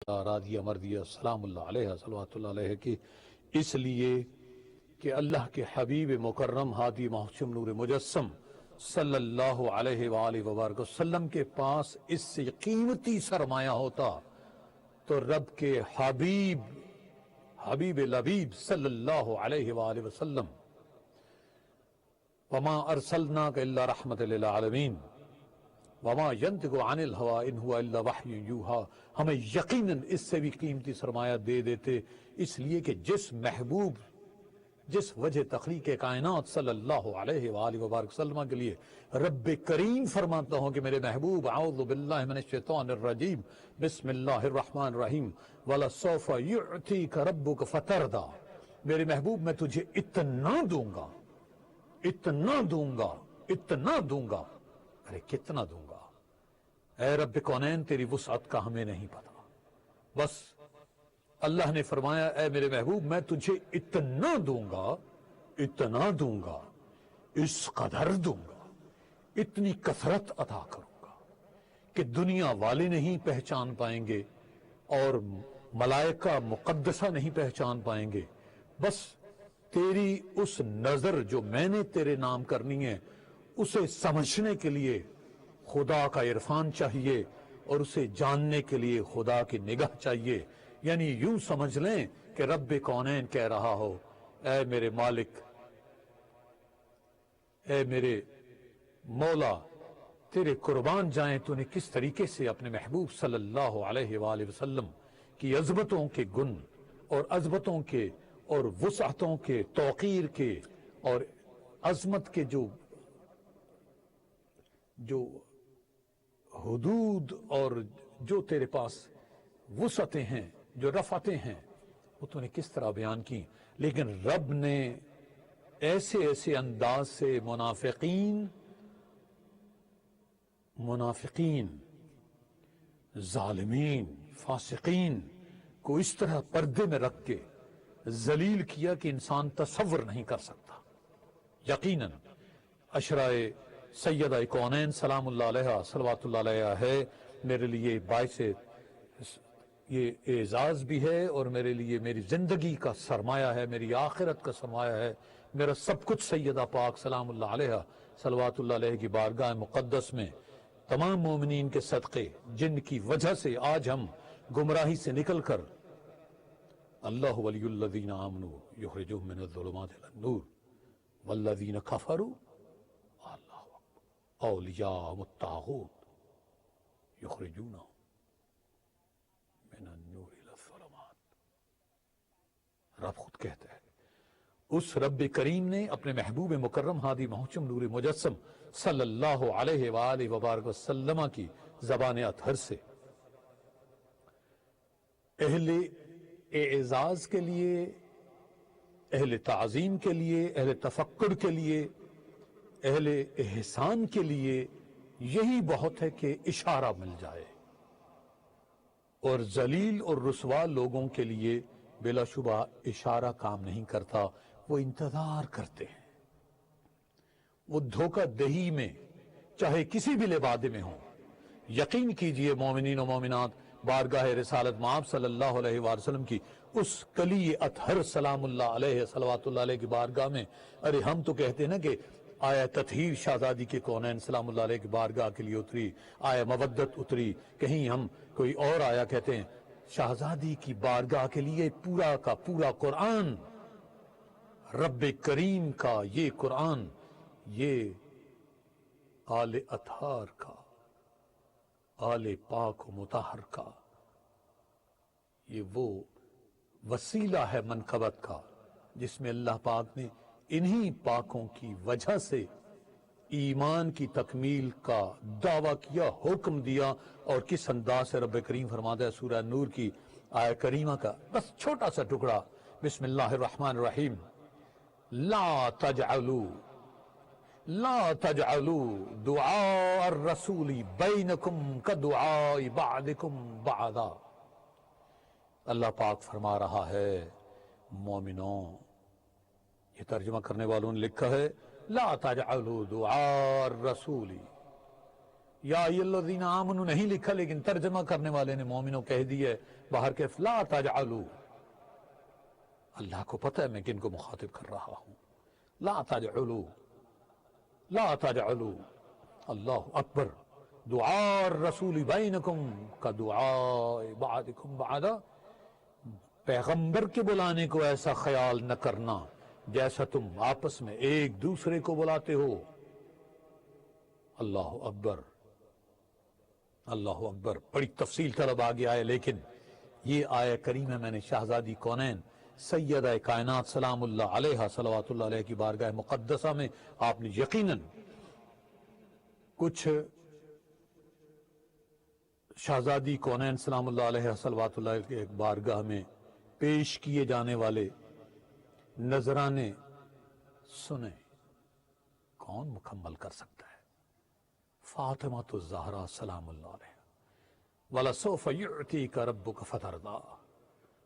راضیہ مردیہ سلام اللہ علیہ صلوات اللہ علیہ کی اس لیے کہ اللہ کے حبیب مکرم ہادی محشم نور مجسم صلی اللہ علیہ وآلہ وبارک وسلم کے پاس اس سے قیمتی سرمایہ ہوتا تو رب کے حبیب لبیب صلی اللہ علیہ وآلہ وسلم وما ارسلناک الا رحمت للعالمین وما ينطق عن الهوى ان هو الا وحی یوحی ہمیں یقیناً اس سے بھی قیمتی سرمایہ دے دیتے، اس لیے کہ جس محبوب جس وجہ تخلیق کائنات صلی اللہ علیہ وآلہ وبارک وسلم کے لیے رب کریم فرماتا ہوں کہ میرے محبوب اعوذ باللہ من الشیطان الرجیم بسم اللہ الرحمن الرحیم وَلَسَوْفَ يُعْتِيكَ رَبُّكَ فَتَرْضَى میرے محبوب میں تجھے اتنا دوں گا ارے کتنا دوں گا اے رب کونین تیری وسعت کا ہمیں نہیں پتا، بس اللہ نے فرمایا اے میرے محبوب میں تجھے اتنا دوں گا اس قدر دوں گا، اتنی کثرت عطا کروں گا کہ دنیا والے نہیں پہچان پائیں گے اور ملائکہ مقدسہ نہیں پہچان پائیں گے، بس تیری اس نظر جو میں نے تیرے نام کرنی ہے اسے سمجھنے کے لیے خدا کا عرفان چاہیے اور اسے جاننے کے لیے خدا کی نگاہ چاہیے، یعنی یوں سمجھ لیں کہ رب کونین کہہ رہا ہو اے میرے مالک، اے میرے مولا، تیرے قربان جائیں تو نے کس طریقے سے اپنے محبوب صلی اللہ علیہ وآلہ وسلم کی عظمتوں کے گن اور عظمتوں کے اور وسعتوں کے توقیر کے اور عظمت کے جو حدود اور جو تیرے پاس وسعتیں ہیں جو رفعتیں ہیں وہ تو نے کس طرح بیان کی، لیکن رب نے ایسے انداز سے منافقین ظالمین فاسقین کو اس طرح پردے میں رکھ کے ذلیل کیا کہ انسان تصور نہیں کر سکتا۔ یقیناً اشرائے سیدہ کونین سلام اللہ علیہ صلوات اللہ علیہ ہے میرے لیے باعث یہ اعزاز بھی ہے اور میرے لیے میری زندگی کا سرمایہ ہے، میری آخرت کا سرمایہ ہے، میرا سب کچھ سیدہ پاک سلام اللہ علیہ صلوات اللہ علیہ کی بارگاہ مقدس میں تمام مومنین کے صدقے جن کی وجہ سے آج ہم گمراہی سے نکل کر اللہ ولی الذین آمنوا یخرجہم من الظلمات الی النور والذین کفروا اولیاء الطاغوت یخرجونہم من النور الی الظلمات۔ رب خود کہتا ہے، اس رب کریم نے اپنے محبوب مکرم ہادی محشم نور مجسم صلی اللہ علیہ وآلہ وبارک وسلم کی زبان اطہر سے اہل اعزاز کے لیے، اہل تعظیم کے لیے، اہل تفکر کے لیے، اہل احسان کے لیے یہی بہت ہے کہ اشارہ مل جائے، اور ذلیل اور رسوا لوگوں کے لیے بلا شبہ اشارہ کام نہیں کرتا، وہ انتظار کرتے ہیں، وہ دھوکہ دہی میں چاہے کسی بھی لبادے میں ہوں۔ یقین کیجئے مومنین و مومنات، بارگاہ رسالت مآب صلی اللہ علیہ وآلہ وسلم کی اس کلی اطہر سلام اللہ علیہ صلوات اللہ علیہ کی بارگاہ میں، ارے ہم تو کہتے ہیں نا کہ آیا تطہیر شہزادی کے کونین سلام اللہ علیہ کی بارگاہ کے لیے اتری، آیا مودت اتری، کہیں ہم کوئی اور آیا کہتے ہیں شہزادی کی بارگاہ کے لیے پورا کا پورا قرآن، رب کریم کا یہ قرآن، یہ آل اطہار کا، آل پاک و مطہر کا، یہ وہ وسیلہ ہے منقبت کا جس میں اللہ پاک نے انہی پاکوں کی وجہ سے ایمان کی تکمیل کا دعویٰ کیا، حکم دیا، اور کس انداز سے رب کریم فرماتا ہے سورہ نور کی آیہ کریمہ کا بس چھوٹا سا ٹکڑا، بسم اللہ الرحمن الرحیم لا تجعلوا دعاء الرسول بینکم کدعاء بعضکم بعضا۔ اللہ پاک فرما رہا ہے مومنوں، یہ ترجمہ کرنے والوں نے لکھا ہے لا تجعلوا دعاء الرسول یا ایھاالذین آمنوا نہیں لکھا، لیکن ترجمہ کرنے والے نے مومنوں کہہ دی ہے باہر کے لا تجعلوا. اللہ کو پتہ ہے میں کن کو مخاطب کر رہا ہوں. لا تجعلوا، لا تجعلوا، اللہ اکبر. دعاء الرسول بینکم کا دعاء بعضکم بعضا، پیغمبر کے بلانے کو ایسا خیال نہ کرنا جیسا تم آپس میں ایک دوسرے کو بلاتے ہو. اللہ اکبر، اللہ اکبر. بڑی تفصیل طلب آگے آئے، لیکن یہ آیہ کریمہ میں نے شہزادی کونین سیدہ کائنات سلام اللہ علیہ صلوات اللہ علیہ کی بارگاہ مقدسہ میں آپ نے یقیناً کچھ شہزادی کونین سلام اللہ علیہ صلوات اللہ علیہ کی بارگاہ میں پیش کیے جانے والے نذرانے سنے. کون مکمل کر سکتا ہے؟ فاطمہ الزہرا سلام اللہ علیہ. وَلَسَوْفَ يُعْتِيكَ رَبُّكَ فَتَرْضَىٰ.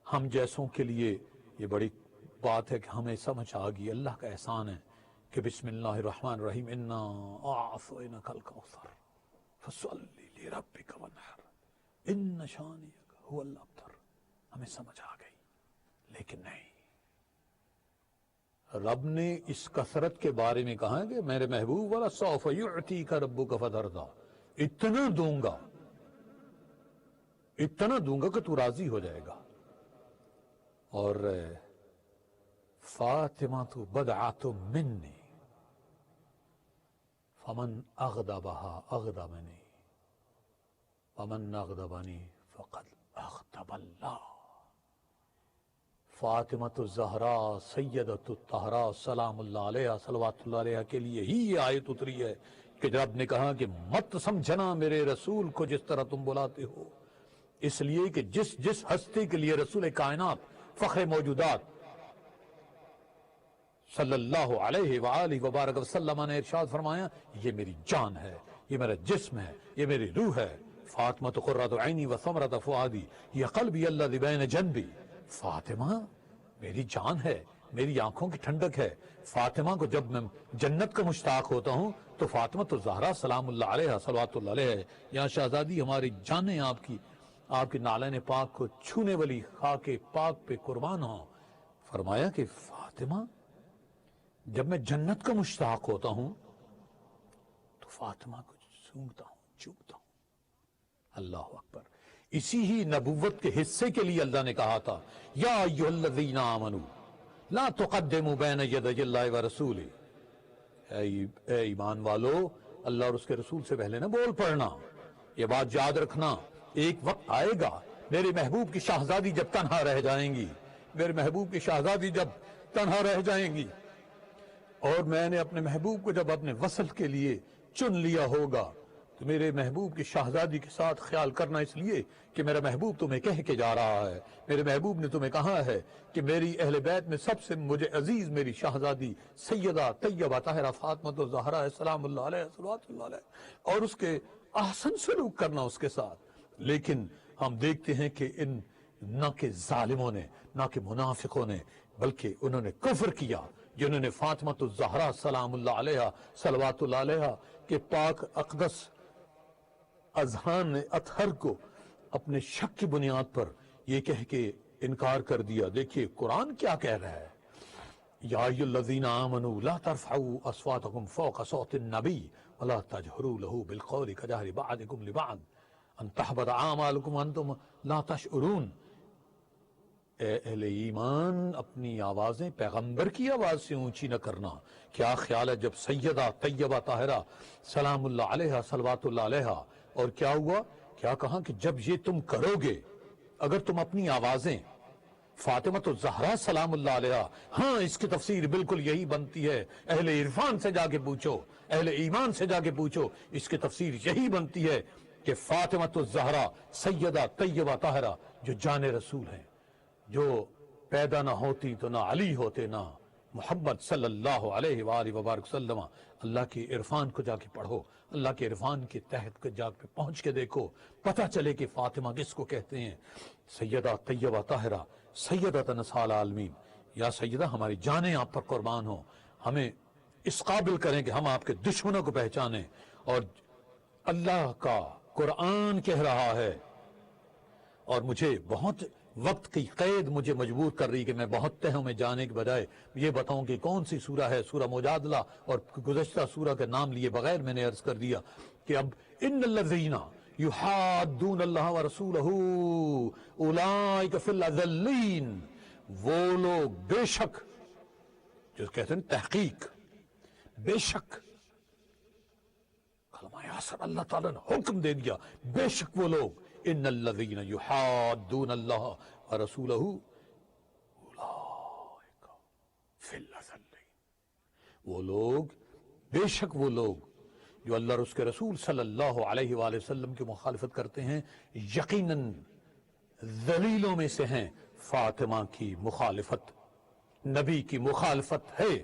ہم جیسوں کے لیے یہ بڑی بات ہے کہ ہمیں سمجھ آ گئی، اللہ کا احسان ہے کہ بسم اللہ الرحمن الرحیم اِنَّا أَعْطَيْنَاكَ الْكَوْثَرَ فَصَلِّ لِرَبِّكَ وَانْحَرْ إِنَّ شَانِئَكَ هُوَ الْأَبْتَرُ. ہمیں سمجھ آ گئی، لیکن نہیں. رب نے اس کثرت کے بارے میں کہا کہ میرے محبوب وَلَسَوْفَ يُعْتِيكَ رَبُّكَ فَتَرْضَىٰ. اتنا دوں گا، اتنا دوں گا کہ تو راضی ہو جائے گا. اور فاطمہ تو بدعۃ منی فمن اغضبها اغضبنی ومن اغضبنی فقد اغضب اللہ. فاطمہ الزہرا سیدۃ الطہرا سلام اللہ علیہ صلوات اللہ علیہ کے لیے ہی یہ آیت اتری ہے کہ رب نے کہا کہ مت سمجھنا میرے رسول کو جس طرح تم بلاتے ہو، اس لیے کہ جس ہستی کے لیے رسول کائنات فخر موجودات صلی اللہ علیہ وآلہ وبارک وسلم نے ارشاد فرمایا یہ میری جان ہے، یہ میرا جسم ہے، یہ میری روح ہے. فاطمہ قرۃ عینی و ثمرۃ فؤادی، یہ قلبی الذی بین جنبی. فاطمہ میری جان ہے، میری آنکھوں کی ٹھنڈک ہے. فاطمہ کو جب میں جنت کا مشتاق ہوتا ہوں تو فاطمہ الزہرا سلام اللہ علیہ صلوات اللہ علیہ. یا شہزادی ہماری جانیں آپ کی نالین پاک کو چھونے والی خاک پاک پہ قربان ہوں. فرمایا کہ فاطمہ جب میں جنت کا مشتاق ہوتا ہوں تو فاطمہ کو سونگتا ہوں، چومتا ہوں. اللہ اکبر. اسی ہی نبوت کے حصے کے لیے اللہ نے کہا تھا یا ایھا الذین آمنوا لا تقدموا بین یدی اللہ ورسولہ. اے ایمان والو، اللہ اور اس کے رسول سے پہلے نہ بول پڑنا. یہ بات یاد رکھنا، ایک وقت آئے گا میرے محبوب کی شہزادی جب تنہا رہ جائیں گی، میرے محبوب کی شہزادی جب تنہا رہ جائیں گی، اور میں نے اپنے محبوب کو جب اپنے وصل کے لیے چن لیا ہوگا تو میرے محبوب کی شہزادی کے ساتھ خیال کرنا، اس لیے کہ میرا محبوب تمہیں کہہ کے جا رہا ہے، میرے محبوب نے تمہیں کہا ہے کہ میری اہل بیت میں سب سے مجھے عزیز میری شہزادی سیدہ طیبہ طاہرہ فاطمہ الزہرا سلام اللہ علیہ صلوات اللہ علیہ، اور اس کے احسن سلوک کرنا اس کے ساتھ. لیکن ہم دیکھتے ہیں کہ نہ کہ ظالموں نے، نہ کہ منافقوں نے، بلکہ انہوں نے کفر کیا جنہوں نے فاطمہ الزہرا سلام اللہ علیہ صلوات اللہ علیہ کے پاک اقدس اذہان اطہر کو اپنے شک کی بنیاد پر یہ کہہ کے انکار کر دیا. دیکھیے قرآن کیا کہہ رہا ہے، یا ایھا الذین آمنوا لا ترفعوا اصواتکم فوق صوت النبی ولا تجہروا له بالقول کجہر بعضکم لبعض ان تحبط اعمالکم وانتم لا تشعرون. اے اہل ایمان، اپنی آوازیں پیغمبر کی آواز سے اونچی نہ کرنا. کیا خیال ہے جب سیدہ طیبہ طاہرہ سلام اللہ علیہ صلوات اللہ علیہ، اور کیا ہوا، کیا کہا کہ جب یہ تم کرو گے، اگر تم اپنی آوازیں فاطمہ الزہرا سلام اللہ علیہ، ہاں اس کی تفسیر بالکل یہی بنتی ہے. اہل عرفان سے جا کے پوچھو، اہل ایمان سے جا کے پوچھو، اس کی تفسیر یہی بنتی ہے کہ فاطمہ الزہرا سیدہ طیبہ طاہرہ جو جان رسول ہیں، جو پیدا نہ ہوتی تو نہ علی ہوتے نہ محمد صلی اللہ علیہ وآلہ وبارک وسلم. اللہ کے عرفان کو جا کے پڑھو، اللہ کے عرفان کے تحت جا کے پہنچ کے دیکھو، پتہ چلے کہ فاطمہ کس کو کہتے ہیں. سیدہ طیبہ طاہرہ سیدۃ نساء العالمین. یا سیدہ ہماری جانیں آپ پر قربان ہوں، ہمیں اس قابل کریں کہ ہم آپ کے دشمنوں کو پہچانیں اور اللہ کا قرآن کہہ رہا ہے، اور مجھے بہت وقت کی قید مجھے مجبور کر رہی کہ میں بہت تہوں میں جانے کے بجائے یہ بتاؤں کہ کون سی سورہ ہے، سورہ مجادلہ، اور گزشتہ سورہ کے نام لیے بغیر میں نے عرض کر دیا کہ اب ان الذین یحادون اللہ ورسولہ اولئک فی الاذلین، وہ لوگ بے شک، جو کہتے ہیں تحقیق، بے شک، کلمہ حسب اللہ تعالیٰ نے حکم دے دیا، بے شک وہ لوگ، ان الذین یحادون اللہ ورسولہ اولئک فی الاذلین، وہ لوگ، بے شک وہ لوگ جو اللہ اور اس کے رسول صلی اللہ علیہ وآلہ وسلم کی مخالفت کرتے ہیں، یقیناً ذلیلوں میں سے ہیں۔ فاطمہ کی مخالفت نبی کی مخالفت ہے،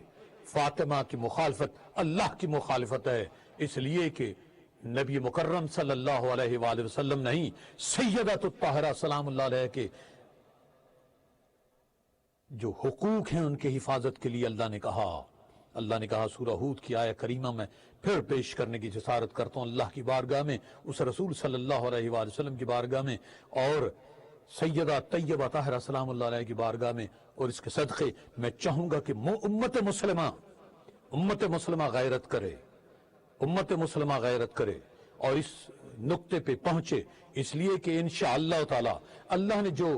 فاطمہ کی مخالفت اللہ کی مخالفت ہے، اس لیے کہ نبی مکرم صلی اللہ علیہ وآلہ وسلم نہیں، سیدۃ الطاہرہ سلام اللہ علیہ کے جو حقوق ہیں ان کی حفاظت کے لیے اللہ نے کہا سورہ ہود کی آیہ کریمہ میں پھر پیش کرنے کی جسارت کرتا ہوں اللہ کی بارگاہ میں، اس رسول صلی اللہ علیہ وآلہ وسلم کی بارگاہ میں، اور سیدہ طیبہ طاہرہ سلام اللہ علیہ کی بارگاہ میں، اور اس کے صدقے میں چاہوں گا کہ امت مسلمہ غیرت کرے، امت مسلمہ غیرت کرے اور اس نقطے پہ پہنچے، اس لیے کہ انشاءاللہ تعالی اللہ نے جو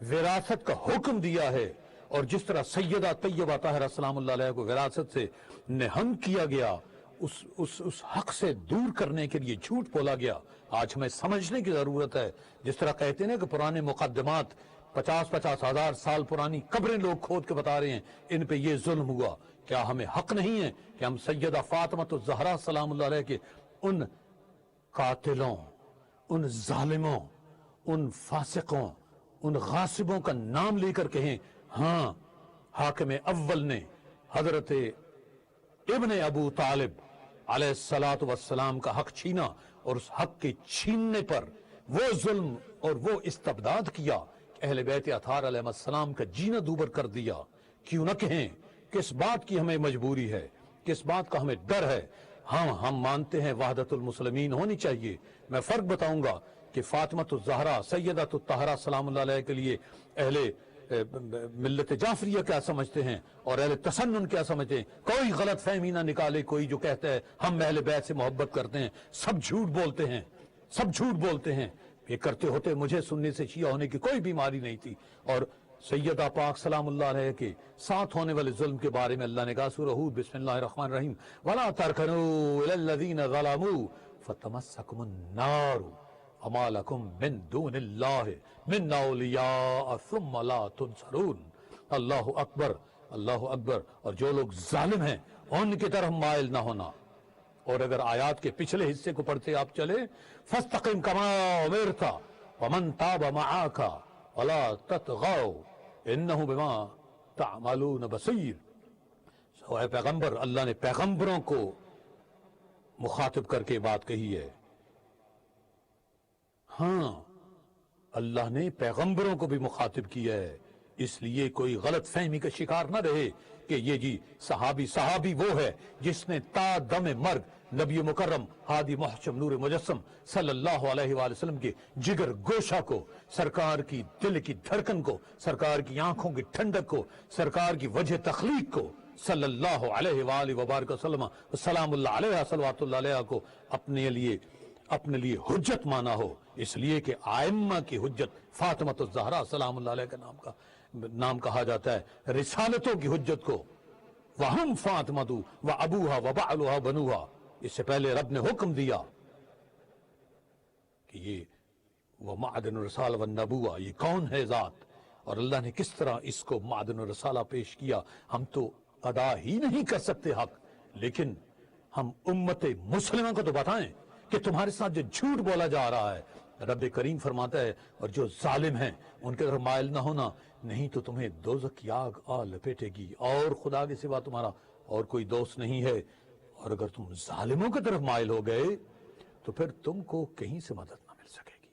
وراثت کا حکم دیا ہے، اور جس طرح سیدہ طیبہ طاہرہ سلام اللہ علیہ کو وراثت سے نہنگ کیا گیا، اس حق سے دور کرنے کے لیے جھوٹ بولا گیا، آج ہمیں سمجھنے کی ضرورت ہے۔ جس طرح کہتے ہیں کہ پرانے مقدمات 50 ہزار سال پرانی قبریں لوگ کھود کے بتا رہے ہیں، ان پہ یہ ظلم ہوا، کیا ہمیں حق نہیں ہے کہ ہم سیدہ فاطمہ الزہرا سلام اللہ علیہ کے ان قاتلوں، ان ظالموں، ان فاسقوں، ان غاصبوں کا نام لے کر کہیں ہاں حاکم اول نے حضرت ابن ابو طالب علیہ السلام کا حق چھینا، اور اس حق کے چھیننے پر وہ ظلم اور وہ استبداد کیا، اہل بیت اطہار علیہ السلام کا جینا دوبر کر دیا، کیوں نہ کہیں کس بات کی ہمیں مجبوری ہے، کس بات کا ہمیں ڈر ہے؟ ہم مانتے ہیں وحدت المسلمین ہونی چاہیے۔ میں فرق بتاؤں گا کہ فاطمہ الزہرا سیدۃ الطاہرہ سلام اللہ علیہ کے لیے اہل ملت جعفریہ کیا سمجھتے ہیں اور اہل تسنن کیا سمجھتے ہیں، کوئی غلط فہمی نہ نکالے، کوئی جو کہتا ہے ہم اہل بیت سے محبت کرتے ہیں، سب جھوٹ بولتے ہیں، سب جھوٹ بولتے ہیں۔ یہ کرتے ہوتے مجھے سننے سے شیعہ ہونے کی کوئی بیماری نہیں تھی، اور سیدہ پاک سلام اللہ علیہ کے ساتھ ہونے والے ظلم کے بارے میں اللہ نے کہا سورہ ہود بسم اللہ الرحمن الرحیم وَلَا تَرْكَنُوا إِلَى الَّذِينَ ظَلَمُوا فَتَمَسَّكُمُ النَّارُ وَمَا لَكُم مِّن دُونِ اللَّهِ مِنْ أَوْلِيَاءَ ثُمَّ لَا تُنصَرُونَ۔ اللہ اکبر، اللہ اکبر۔ اور جو لوگ ظالم ہیں ان کی طرف مائل نہ ہونا۔ اور اگر آیات کے پچھلے حصے کو پڑھتے آپ چلے فَاسْتَقِمْ كَمَا أُمِرْتَ وَمَنْ تَابَ مَعَكَ وَلَا تَطْغَوْا إِنَّهُ بِمَا تَعْمَلُونَ بَصِيرٌ۔ اے پیغمبر، اللہ نے پیغمبروں کو مخاطب کر کے بات کہی ہے، ہاں اللہ نے پیغمبروں کو بھی مخاطب کیا ہے، اس لیے کوئی غلط فہمی کا شکار نہ رہے کہ یہ جی صحابی وہ ہے جس نے تا دم مرگ نبی مکرم ہادی محشم نور مجسم صلی اللہ علیہ وآلہ وسلم کے جگر گوشہ کو، سرکار کی دل کی دھڑکن کو، سرکار کی آنکھوں کی ٹھنڈک کو، سرکار کی وجہ تخلیق کو صلی اللہ علیہ وآلہ وبارک وسلم سلام اللہ علیہ صلوات اللہ علیہ کو اپنے لیے حجت مانا ہو، اس لیے کہ آئمہ کی حجت فاطمہ الزہرا سلام اللہ علیہ کا نام کہا جاتا ہے، رسالتوں کی حجت کو وَهُمْ فَاطِمَةُ وَأَبُوهَا وَبَعْلُهَا بَنُوهَا، اس سے پہلے رب نے حکم دیا کہ یہ وہ معدن الرسالہ والنبوہ، یہ کون ہے ذات، اور اللہ نے کس طرح اس کو معدن الرسالہ پیش کیا۔ ہم تو ادا ہی نہیں کر سکتے حق، لیکن ہم امت مسلمہ کو تو بتائیں کہ تمہارے ساتھ جو جھوٹ بولا جا رہا ہے، رب کریم فرماتا ہے اور جو ظالم ہیں ان کے طرف مائل نہ ہونا، نہیں تو تمہیں دوزخ کی آگ آ لپیٹے گی، اور خدا کے سوا تمہارا اور کوئی دوست نہیں ہے، اور اگر تم ظالموں کی طرف مائل ہو گئے تو پھر تم کو کہیں سے مدد نہ مل سکے گی۔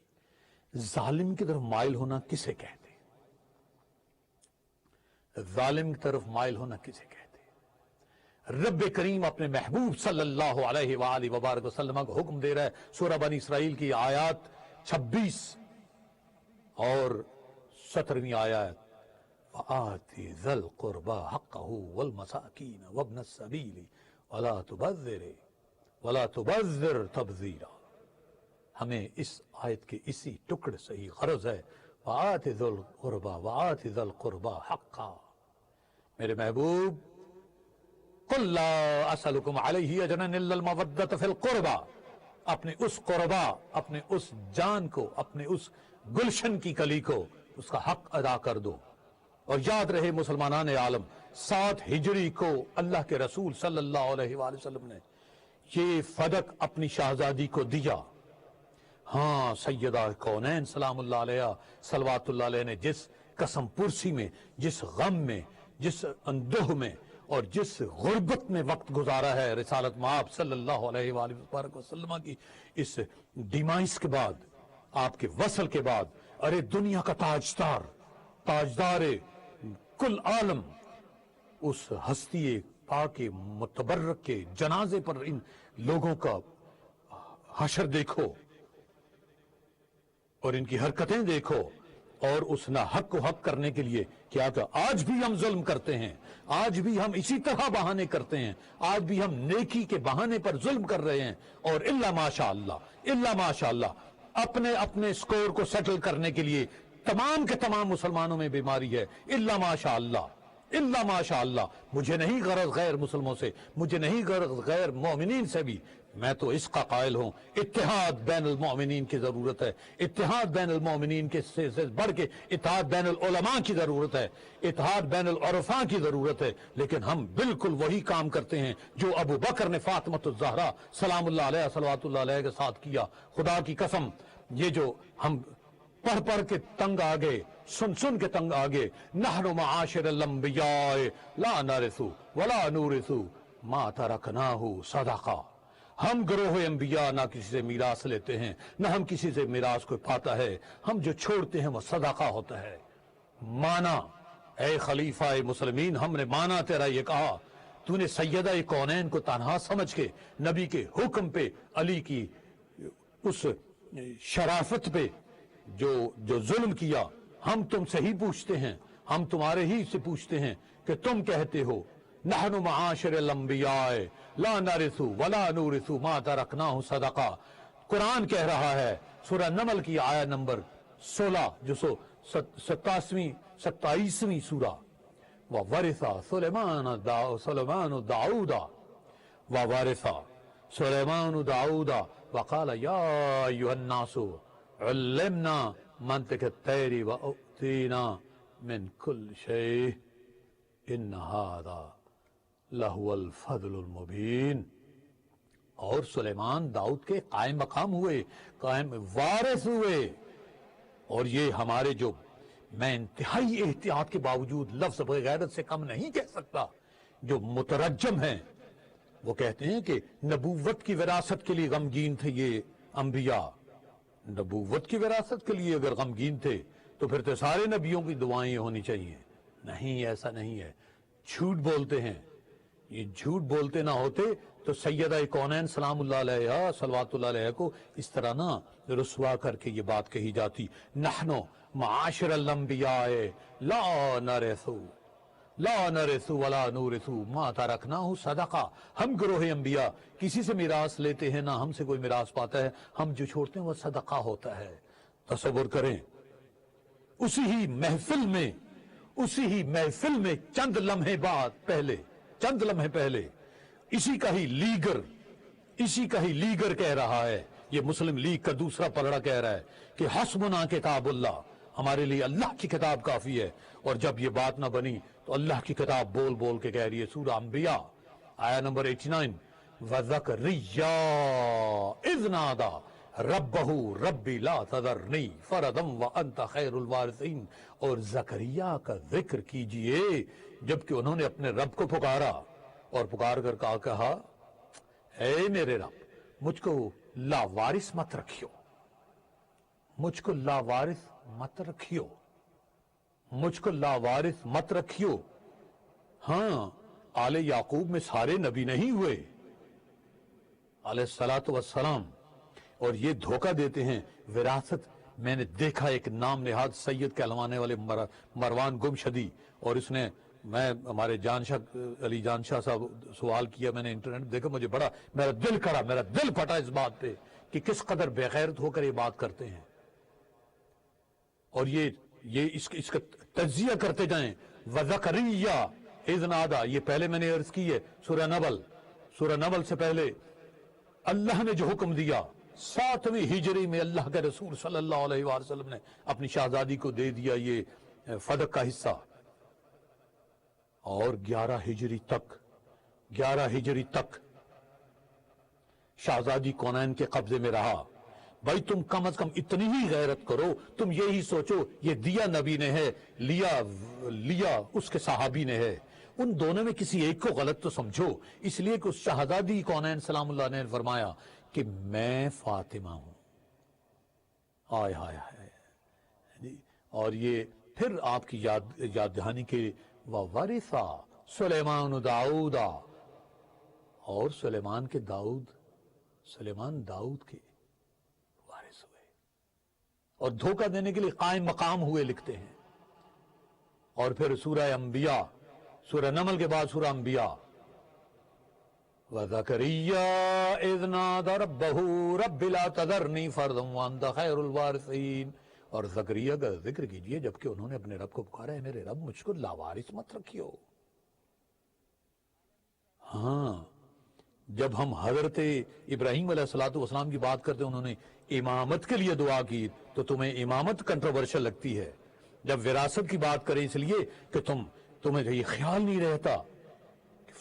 ظالم کی طرف مائل ہونا کسے کہتے ہیں؟ ظالم کی طرف مائل ہونا کسے کہتے ہیں؟ رب کریم اپنے محبوب صلی اللہ علیہ وآلہ وبارک وسلم کو حکم دے رہا ہے. سورہ بنی اسرائیل کی آیات 26 اور 17ویں آیات. وآت ذی القربى حقه والمساکین وابن السبیل ولا تبذر تبذیرا. ہمیں اس آیت کے اسی ٹکڑے سے ہی غرض ہے. وآت ذی القربى حقا. میرے محبوب قل لا اسألکم علیہ اجرا الا المودۃ فی القربى. اپنے اس قربا، اپنے اس جان کو، اپنے اس گلشن کی کلی کو اس کا حق ادا کر دو. اور یاد رہے مسلمانان عالم، 7 ہجری کو اللہ کے رسول صلی اللہ علیہ وآلہ وسلم نے یہ فدق اپنی شہزادی کو دیا. ہاں، سیدہ کونین سلام اللہ علیہ صلوات اللہ علیہ نے جس قسم پرسی میں، جس غم میں، جس اندوہ میں اور جس غربت میں وقت گزارا ہے رسالت مآب صلی اللہ علیہ وآلہ وسلم کی اس ڈیمائس کے بعد، آپ کے وصل کے بعد، ارے دنیا کا تاجدار کل عالم، اس ہستی پاک متبرک کے جنازے پر ان لوگوں کا حشر دیکھو اور ان کی حرکتیں دیکھو، اور اس ناحق کو حق کرنے کے لیے کیا کہ آج بھی ہم ظلم کرتے ہیں، آج بھی ہم اسی طرح بہانے کرتے ہیں، آج بھی ہم نیکی کے بہانے پر ظلم کر رہے ہیں. اور الا ماشاءاللہ اپنے سکور کو سیٹل کرنے کے لیے تمام کے تمام مسلمانوں میں بیماری ہے. الا ماشاءاللہ مجھے نہیں غرض غیر مسلموں سے، مجھے نہیں غرض غیر مومنین سے بھی. میں تو اس کا قائل ہوں اتحاد بین المؤمنین کی ضرورت ہے. اتحاد بین المؤمنین کے سے بڑھ کے اتحاد بین العلماء کی ضرورت ہے، اتحاد بین العرفاء کی ضرورت ہے. لیکن ہم بالکل وہی کام کرتے ہیں جو ابو بکر نے فاطمۃ الزہرا سلام اللہ علیہ صلوات اللہ علیہ کے ساتھ کیا. خدا کی قسم، یہ جو ہم پڑھ کے تنگ آگے، سن کے تنگ آگے. نحن معاشر الانبیاء لا نرث ولا نورث ما ترکناہ صدقہ. ہم گروہ انبیاء نہ کسی سے میراث لیتے ہیں، نہ ہم کسی سے میراث کوئی پاتا ہے. ہم جو چھوڑتے ہیں وہ صدقہ ہوتا ہے. مانا اے خلیفہ مسلمین، ہم نے مانا تیرا یہ کہا. تو نے سیدہ کونین کو تنہا سمجھ کے نبی کے حکم پہ، علی کی اس شرافت پہ جو ظلم کیا. ہم تم سے ہی پوچھتے ہیں، ہم تمہارے ہی سے پوچھتے ہیں کہ تم کہتے ہو نحن معاشر الانبیاء لا نرث ولا نورث ما ترکناہ صدقہ. قرآن کہہ رہا ہے سورہ نمل کی آیت نمبر 16 جو 27ویں سورہ. وَوَرِثَ سُلَيْمَانُ دَاؤُدَ وَقَالَ يَا أَيُّهَا النَّاسُ عُلِّمْنَا مَنطِقَ الطَّيْرِ وَأُوتِينَا مِنْ كُلِّ شَيْءٍ إِنَّ هَذَا لَهُوَ الْفَضْلُ الْمُبِينُ. اور سلیمان داؤد کے قائم مقام ہوئے، قائم وارث ہوئے. اور یہ ہمارے جو، میں انتہائی احتیاط کے باوجود لفظ غیرت سے کم نہیں کہہ سکتا، جو مترجم ہیں وہ کہتے ہیں کہ نبوت کی وراثت کے لیے غمگین تھے یہ انبیاء. نبوت کی وراثت کے لیے اگر غمگین تھے تو پھر تو سارے نبیوں کی دعائیں ہونی چاہیے. نہیں، ایسا نہیں ہے، جھوٹ بولتے ہیں. یہ جھوٹ بولتے نہ ہوتے تو سیدہ کونین سلام اللہ علیہ صلوات اللہ علیہ کو اس طرح نہ رسوا کر کے یہ بات کہی جاتی. نحن معاشر الانبیاء لا نرث ولا نورث ما ترکناہ صدقہ. ہم گروہ انبیاء کسی سے میراث لیتے ہیں، نہ ہم سے کوئی میراث پاتا ہے. ہم جو چھوڑتے ہیں وہ صدقہ ہوتا ہے. تصور کریں، اسی ہی محفل میں چند لمحے پہلے اسی کا ہی لیگر کہہ رہا ہے، یہ مسلم لیگ کا دوسرا پلڑا کہہ رہا ہے کہ حسبنا کتاب اللہ، ہمارے لیے اللہ کی کتاب کافی ہے. اور جب یہ بات نہ بنی تو اللہ کی کتاب بول بول کے کہہ رہی ہے. سورہ انبیاء آیا نمبر 89. وَذَكَرِيَّا إِذْ نَادَى رَبَّهُ رَبِّ لَا تَذَرْنِي فَرَدًا وَأَنْتَ خَيْرُ الْوَارِثِينَ. اور زکریا کا ذکر کیجئے جبکہ انہوں نے اپنے رب کو پکارا اور پکار کر کہا اے میرے رب، مجھ کو لاوارث مت رکھیو، مجھ کو لاوارث مت رکھیو. ہاں، آل یعقوب میں سارے نبی نہیں ہوئے علیہ الصلوۃ والسلام، اور یہ دھوکہ دیتے ہیں وراثت. میں نے دیکھا ایک نام نہاد سید کہلوانے والے مروان گمشدی، اور اس نے ہمارے جان شاہ علی جان شاہ صاحب سوال کیا، میں نے انٹرنیٹ دیکھا، مجھے بڑا میرا دل کرا، میرا دل پھٹا اس بات پہ کہ کس قدر بے غیرت ہو کر یہ بات کرتے ہیں. اور یہ اس کا تجزیہ کرتے جائیں. وَذَكَرِيَّا اِذْ نَادَى، یہ پہلے میں نے عرض کی ہے سورہ نبل سے پہلے اللہ نے جو حکم دیا 7ویں ہجری میں اللہ کے رسول صلی اللہ علیہ وآلہ وسلم نے اپنی شہزادی کو دے دیا یہ فدق کا حصہ، اور 11 ہجری تک شہزادی کونین کے قبضے میں رہا. بھائی تم کم از کم اتنی ہی غیرت کرو، تم یہی سوچو یہ دیا نبی نے ہے، لیا اس کے صحابی نے ہے، ان دونوں میں کسی ایک کو غلط تو سمجھو. اس لیے کہ اس شہزادی کونین سلام اللہ نے فرمایا کہ میں فاطمہ ہوں. آئے ہائے ہائے. اور یہ پھر آپ کی یاد دہانی کے وَوَرِثَ سلیمان داؤدا، اور سلیمان داؤد کے وارث ہوئے، اور دھوکہ دینے کے لیے قائم مقام ہوئے لکھتے ہیں. اور پھر سورہ انبیاء، سورہ نمل کے بعد سورہ انبیاء، وَذَكَرِيَّا إِذْ نَادَى رَبَّهُ رَبِّ لَا تَذَرْنِي فَرْدًا وَأَنْتَ خَيْرُ الْوَارِثِينَ. اور زکریا کا ذکر کیجئے جبکہ انہوں نے اپنے رب کو پکارا ہے میرے رب مجھ کو لاوارث مت رکھیو. ہاں جب ہم حضرت ابراہیم علیہ السلام کی بات کرتے ہیں انہوں نے امامت کے لیے دعا کی، تو تمہیں امامت کنٹروورشل لگتی ہے. جب وراثت کی بات کریں اس لیے کہ تمہیں یہ خیال نہیں رہتا.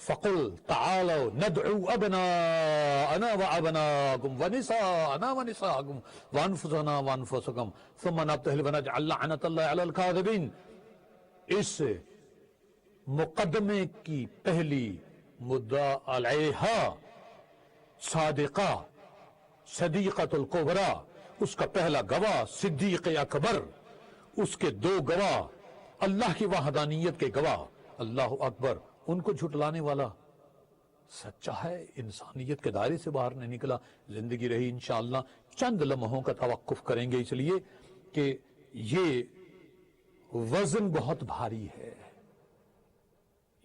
فَقُلْ تَعَالَوْا نَدْعُوا أَبْنَاءَنَا وَأَبْنَاءَكُمْ وَنِسَاءَنَا وَنِسَاءَكُمْ وَأَنفُسَنَا وَأَنفُسَكُمْ ثُمَّ نَبْتَهِلْ وَنَجْعَلْ لَعْنَةَ اللَّهِ عَلَى الْكَاذِبِينَ. اس مقدمے کی پہلی مدعا علیہا صادقہ صدیقۃ الکبریٰ، اس کا پہلا گواہ صدیق اکبر، اس کے 2 گواہ اللہ کی وحدانیت کے گواہ اللہ اکبر. ان کو جھٹلانے والا سچا ہے، انسانیت کے دائرے سے باہر نہیں نکلا. زندگی رہی انشاءاللہ چند لمحوں کا توقف کریں گے اس لیے کہ یہ وزن بہت بھاری ہے.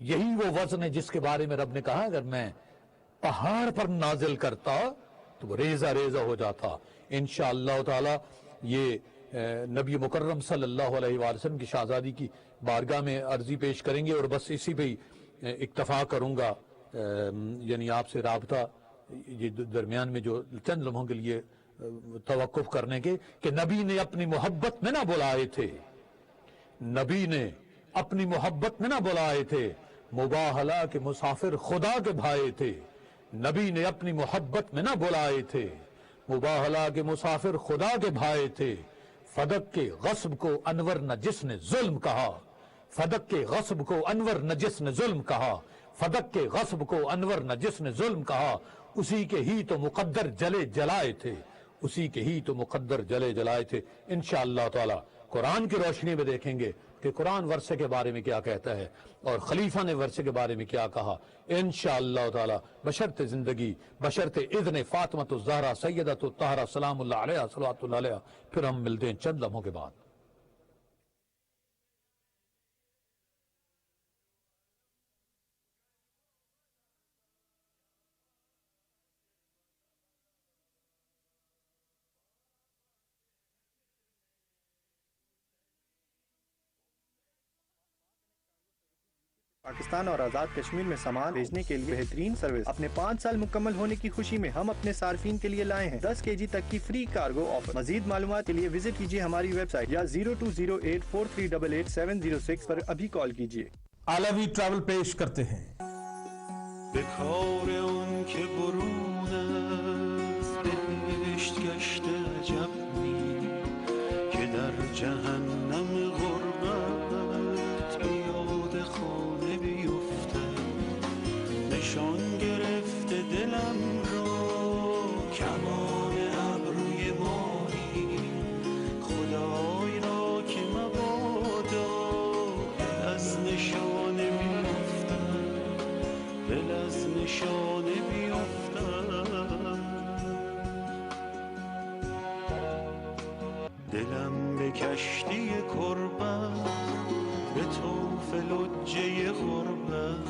یہی وہ وزن ہے جس کے بارے میں رب نے کہا اگر میں پہاڑ پر نازل کرتا تو وہ ریزہ ریزہ ہو جاتا. انشاءاللہ تعالی یہ نبی مکرم صلی اللہ علیہ وآلہ وسلم کی شہزادی کی بارگاہ میں عرضی پیش کریں گے، اور بس اسی پہ اکتفا کروں گا. یعنی آپ سے رابطہ یہ درمیان میں جو چند لمحوں کے لیے توقف کرنے کے کہ نبی نے اپنی محبت میں نہ بلائے تھے، نبی نے اپنی محبت میں نہ بلائے تھے، مباہلہ کے مسافر خدا کے بھائے تھے. نبی نے اپنی محبت میں نہ بلائے تھے، مباہلہ کے مسافر خدا کے بھائے تھے. فدق کے غصب کو انور نہ جس نے ظلم کہا، فدق کے غصب کو انور نہ جس نے ظلم کہا، فدق کے غصب کو انور نہ جس نے ظلم کہا. اسی کے ہی تو مقدر جلے جلائے تھے، اسی کے ہی تو مقدر جلے جلائے تھے. انشاءاللہ تعالی قرآن کی روشنی میں دیکھیں گے کہ قرآن ورثے کے بارے میں کیا کہتا ہے اور خلیفہ نے ورثے کے بارے میں کیا کہا. انشاءاللہ تعالی بشرط زندگی، بشرط اذن فاطمۃ الزہرا سیدۃ الطہرہ سلام اللہ علیہا صلوات اللہ علیہا. پھر ہم ملتے ہیں چند لمحوں کے بعد. پاکستان اور آزاد کشمیر میں سامان بھیجنے کے لیے بہترین سروس. اپنے 5 سال مکمل ہونے کی خوشی میں ہم اپنے صارفین کے لیے لائے ہیں 10 kg تک کی فری کارگو آفر. مزید معلومات کے لیے وزٹ کیجیے ہماری ویب سائٹ یا 020843888706 پر ابھی کال کیجیے. عالمی ٹریول پیش کرتے ہیں. بکار اون که برون از بهشت گشته عجب نی که در جهنم غربت به یاد خانه بیفته نشان گرفته دلم را کمان ابروی ماهی خدای را که مبادا از نشانه بیفتم لجه غربت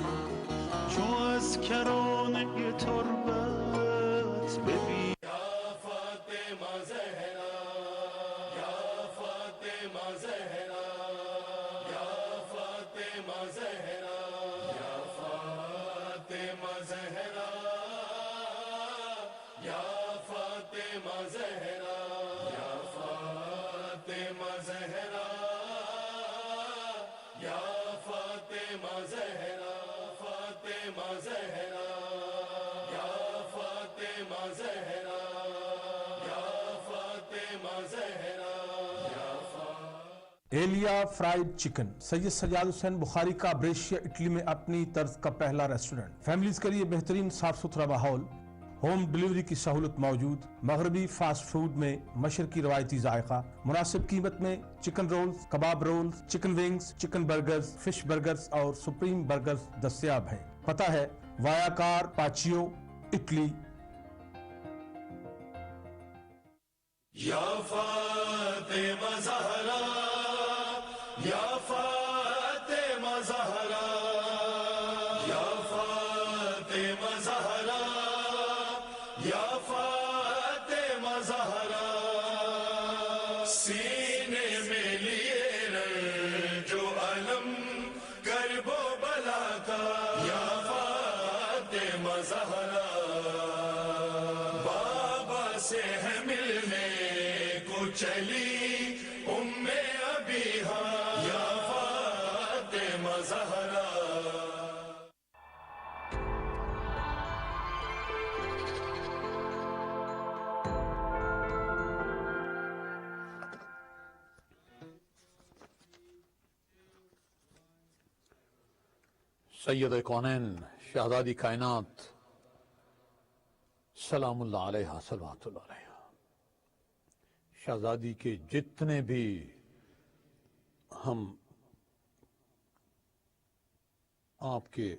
چو از کرانه تربت ببین ایلیا فرائیڈ چکن سید سجاد حسین بخاری کا بریشیا اٹلی میں اپنی طرز کا پہلا ریسٹورنٹ، فیملیز کے لیے بہترین صاف ستھرا ماحول، ہوم ڈیلیوری کی سہولت موجود، مغربی فاسٹ فوڈ میں مشرقی روایتی ذائقہ، مناسب قیمت میں chicken rolls, kebab rolls, chicken wings, chicken burgers, fish burgers اور سپریم برگرز دستیاب ہیں۔ پتہ ہے وایا کار پاچیو اٹلی۔ یا فاطمہ زہرا یا فاطمہ زہرا یا فاطمہ زہرا یا فاطمہ زہرا سینے میں لیے رنج و علم کرب و بلا کا یا فاطمہ زہرا بابا سے ہے ملنے کو چلی ام ابیہا یا فاطمہ زہرا۔ سید کونین شہزادی کائنات سلام اللہ علیہ صلوات اللہ علیہ، شہزادی کے جتنے بھی ہم آپ کے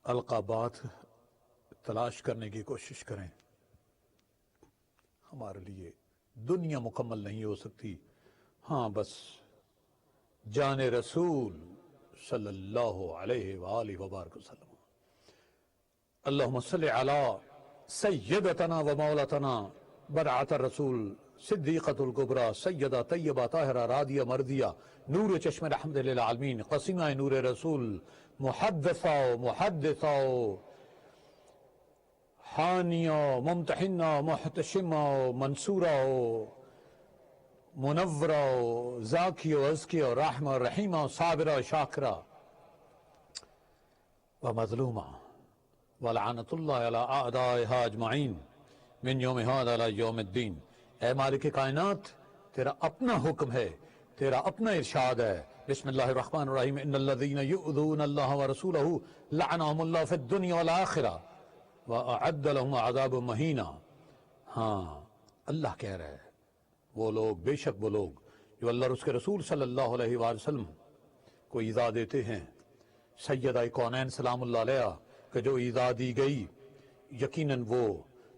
القابات تلاش کرنے کی کوشش کریں، ہمارے لیے دنیا مکمل نہیں ہو سکتی۔ ہاں بس جان رسول صلی اللہ علیہ وآلہ وبارک وسلم، اللہم صلی علی سیدتنا و مولتنا برعت الرسول صدیقۃ الکبریٰ سیدہ طیبہ طاہرہ رادیہ مردیہ نور چشم رحمت للعالمین قسیمہ نور رسول محدثہ محدثہ حانیہ ممتحنہ محتشمہ منصورہ منورہ زاکیہ ازکیہ رحمہ رحیمہ صابرہ شاکرہ ومظلومہ ولعنت اللہ علی اعدائہا اجمعین من یوم ھذا الی یوم الدین۔ اے مالک کائنات، تیرا اپنا حکم ہے، تیرا اپنا ارشاد ہے۔ بسم اللہ الرحمن الرحیم، ان الذین یؤذون اللہ ورسولہ لعنہم اللہ فی الدنیا والآخرہ وأعد لهم عذاب مہینہ۔ ہاں اللہ کہہ رہا ہے، وہ لوگ، بے شک وہ لوگ جو اللہ اور اس کے رسول صلی اللہ علیہ وآلہ وسلم کو ایذا دیتے ہیں، سیدہ کونین سلام اللہ علیہ کہ جو ایذا دی گئی یقیناً وہ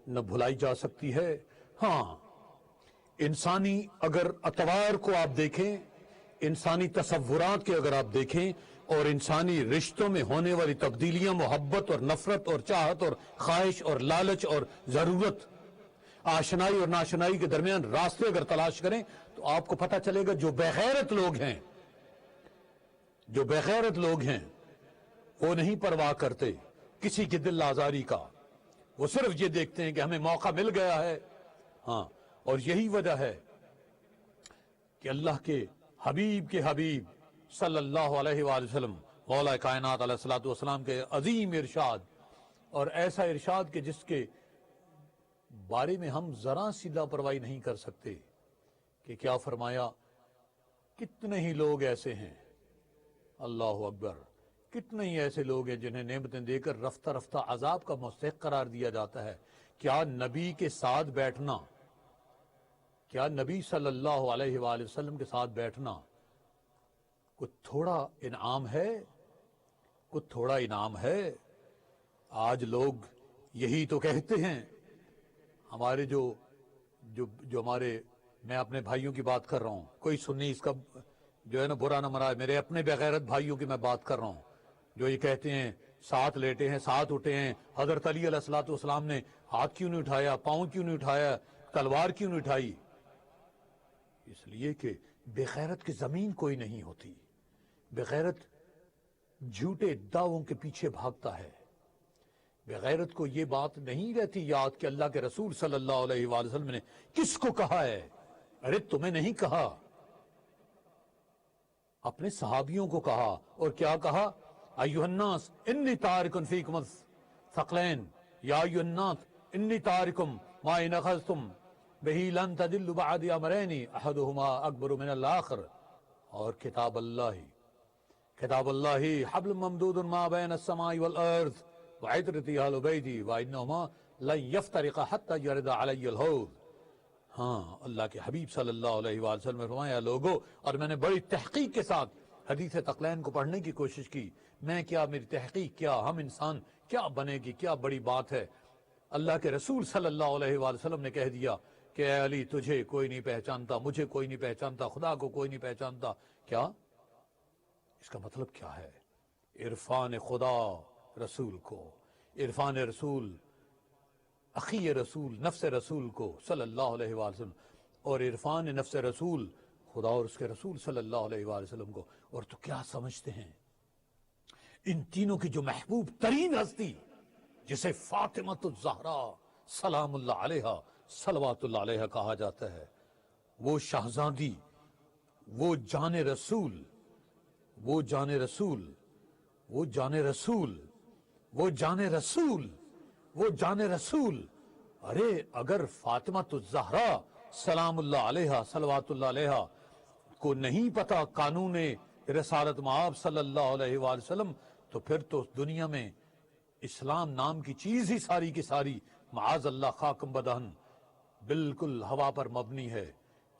نہ بھلائی جا سکتی ہے۔ ہاں انسانی اگر اطوار کو آپ دیکھیں، انسانی تصورات کے اگر آپ دیکھیں اور انسانی رشتوں میں ہونے والی تبدیلیاں، محبت اور نفرت اور چاہت اور خواہش اور لالچ اور ضرورت، آشنائی اور ناشنائی کے درمیان راستے اگر تلاش کریں تو آپ کو پتہ چلے گا جو بغیرت لوگ ہیں، جو بغیرت لوگ ہیں وہ نہیں پرواہ کرتے کسی کی دل آزاری کا، وہ صرف یہ دیکھتے ہیں کہ ہمیں موقع مل گیا ہے۔ ہاں اور یہی وجہ ہے کہ اللہ کے حبیب صلی اللہ علیہ وآلہ وسلم مولا کائنات علیہ الصلوۃ والسلام کے عظیم ارشاد، اور ایسا ارشاد کہ جس کے بارے میں ہم ذرا سی لاپرواہی نہیں کر سکتے کہ کیا فرمایا، کتنے ہی لوگ ایسے ہیں، اللہ اکبر، کتنے ہی ایسے لوگ ہیں جنہیں نعمتیں دے کر رفتہ رفتہ عذاب کا مستحق قرار دیا جاتا ہے۔ کیا نبی کے ساتھ بیٹھنا، کیا نبی صلی اللہ علیہ وآلہ وسلم کے ساتھ بیٹھنا کچھ تھوڑا انعام ہے؟ کچھ تھوڑا انعام ہے؟ آج لوگ یہی تو کہتے ہیں، ہمارے جو ہمارے، میں اپنے بھائیوں کی بات کر رہا ہوں، کوئی سنی اس کا جو ہے نا برا نہ منائے، میرے اپنے بغیرت بھائیوں کی میں بات کر رہا ہوں جو یہ کہتے ہیں ساتھ لیٹے ہیں، ساتھ اٹھے ہیں، حضرت علی علیہ الصلوۃ والسلام نے ہاتھ کیوں نہیں اٹھایا، پاؤں کیوں نہیں اٹھایا، تلوار کیوں نہیں اٹھائی؟ اس لیے کہ بغیرت کی زمین کوئی نہیں ہوتی، بغیرت جھوٹے دعووں کے پیچھے بھاگتا ہے، بغیرت کو یہ بات نہیں رہتی یاد کہ اللہ کے رسول صلی اللہ علیہ وآلہ وسلم نے کس کو کہا ہے۔ ارے تمہیں نہیں کہا، اپنے صحابیوں کو کہا، اور کیا کہا؟ ایھا الناس انی تارک فیکم الثقلین، یا ایھا الناس انی تارکم ما ان اخذتم بہ لن تضلوا بعد امرین احدہما اکبر من الآخر، اور کتاب اللہ حبل ممدود ما بین السماء والارض وعترتی اہل بیتی وانہما لن یفترقا حتی یرد علی الحوض۔ ہاں، اللہ کے حبیب صلی اللہ علیہ وآلہ وسلم نے فرمایا لوگو، اور میں نے بڑی تحقیق کے ساتھ حدیث تقلین کو پڑھنے کی کوشش کی، میں کیا، میری تحقیق کیا، ہم انسان کیا بنے گی، کیا بڑی بات ہے۔ اللہ کے رسول صلی اللہ علیہ وآلہ وسلم نے کہہ دیا کہ اے علی تجھے کوئی نہیں پہچانتا، مجھے کوئی نہیں پہچانتا، خدا کو کوئی نہیں پہچانتا۔ کیا اس کا مطلب کیا ہے؟ عرفان خدا رسول کو، عرفان رسول اخی رسول نفس رسول کو صلی اللہ علیہ وآلہ وسلم، اور عرفان نفس رسول خدا اور اس کے رسول صلی اللہ علیہ وآلہ وسلم کو۔ اور تو کیا سمجھتے ہیں ان تینوں کی جو محبوب ترین ہستی جسے فاطمۃ الزہرا سلام اللہ علیہا صلوات اللہ علیہا کہا جاتا ہے، وہ شہزادی، وہ جان رسول، وہ جان رسول، وہ جان رسول، وہ جان رسول، وہ جان رسول۔ ارے اگر فاطمۃ الزہرا سلام اللہ علیہا صلوات اللہ علیہا کو نہیں پتا قانون رسالت مآب صلی اللہ علیہ وآلہ وسلم، تو پھر تو دنیا میں اسلام نام کی چیز ہی ساری کی ساری معاذ اللہ خاکم بدہن بالکل ہوا پر مبنی ہے۔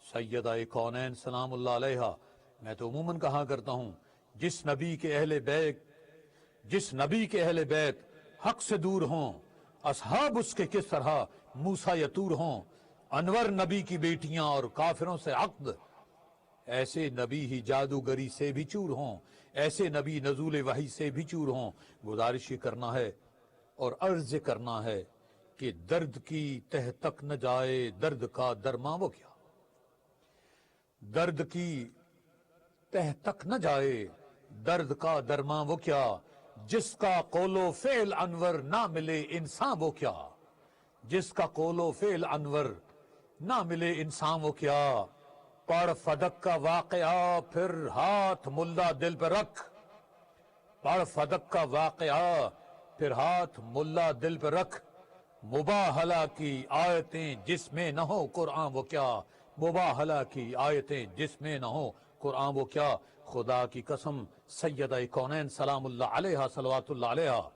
سیدہ کونین سلام اللہ علیہا، میں تو عموماً کہا کرتا ہوں جس نبی کے اہل بیت حق سے دور ہوں، اصحاب اس کے کس طرح موسیٰ یتور ہوں، انور نبی کی بیٹیاں اور کافروں سے عقد، ایسے نبی ہی جادوگری سے بھی چور ہوں، ایسے نبی نزول وحی سے بھی چور ہوں۔ گزارش یہ کرنا ہے اور عرض کرنا ہے کہ درد کی تہ تک نہ جائے درد کا درماں وہ کیا، درد کی تہ تک نہ جائے درد کا درماں وہ کیا، جس کا قول و فعل انور نہ ملے انسان وہ کیا، جس کا قول و فعل انور نہ ملے انسان وہ کیا۔ پڑھ فدق کا واقعہ پھر ہاتھ ملا دل پہ رکھ، پڑھ فدق کا واقعہ پھر ہاتھ ملا دل پہ رکھ، مباہلہ کی آیتیں جس میں نہ ہو قرآن وہ کیا، مباہلہ کی آیتیں جس میں نہ ہو قرآن وہ کیا۔ خدا کی قسم سیدہ کونین سلام اللہ علیہا صلوات اللہ علیہا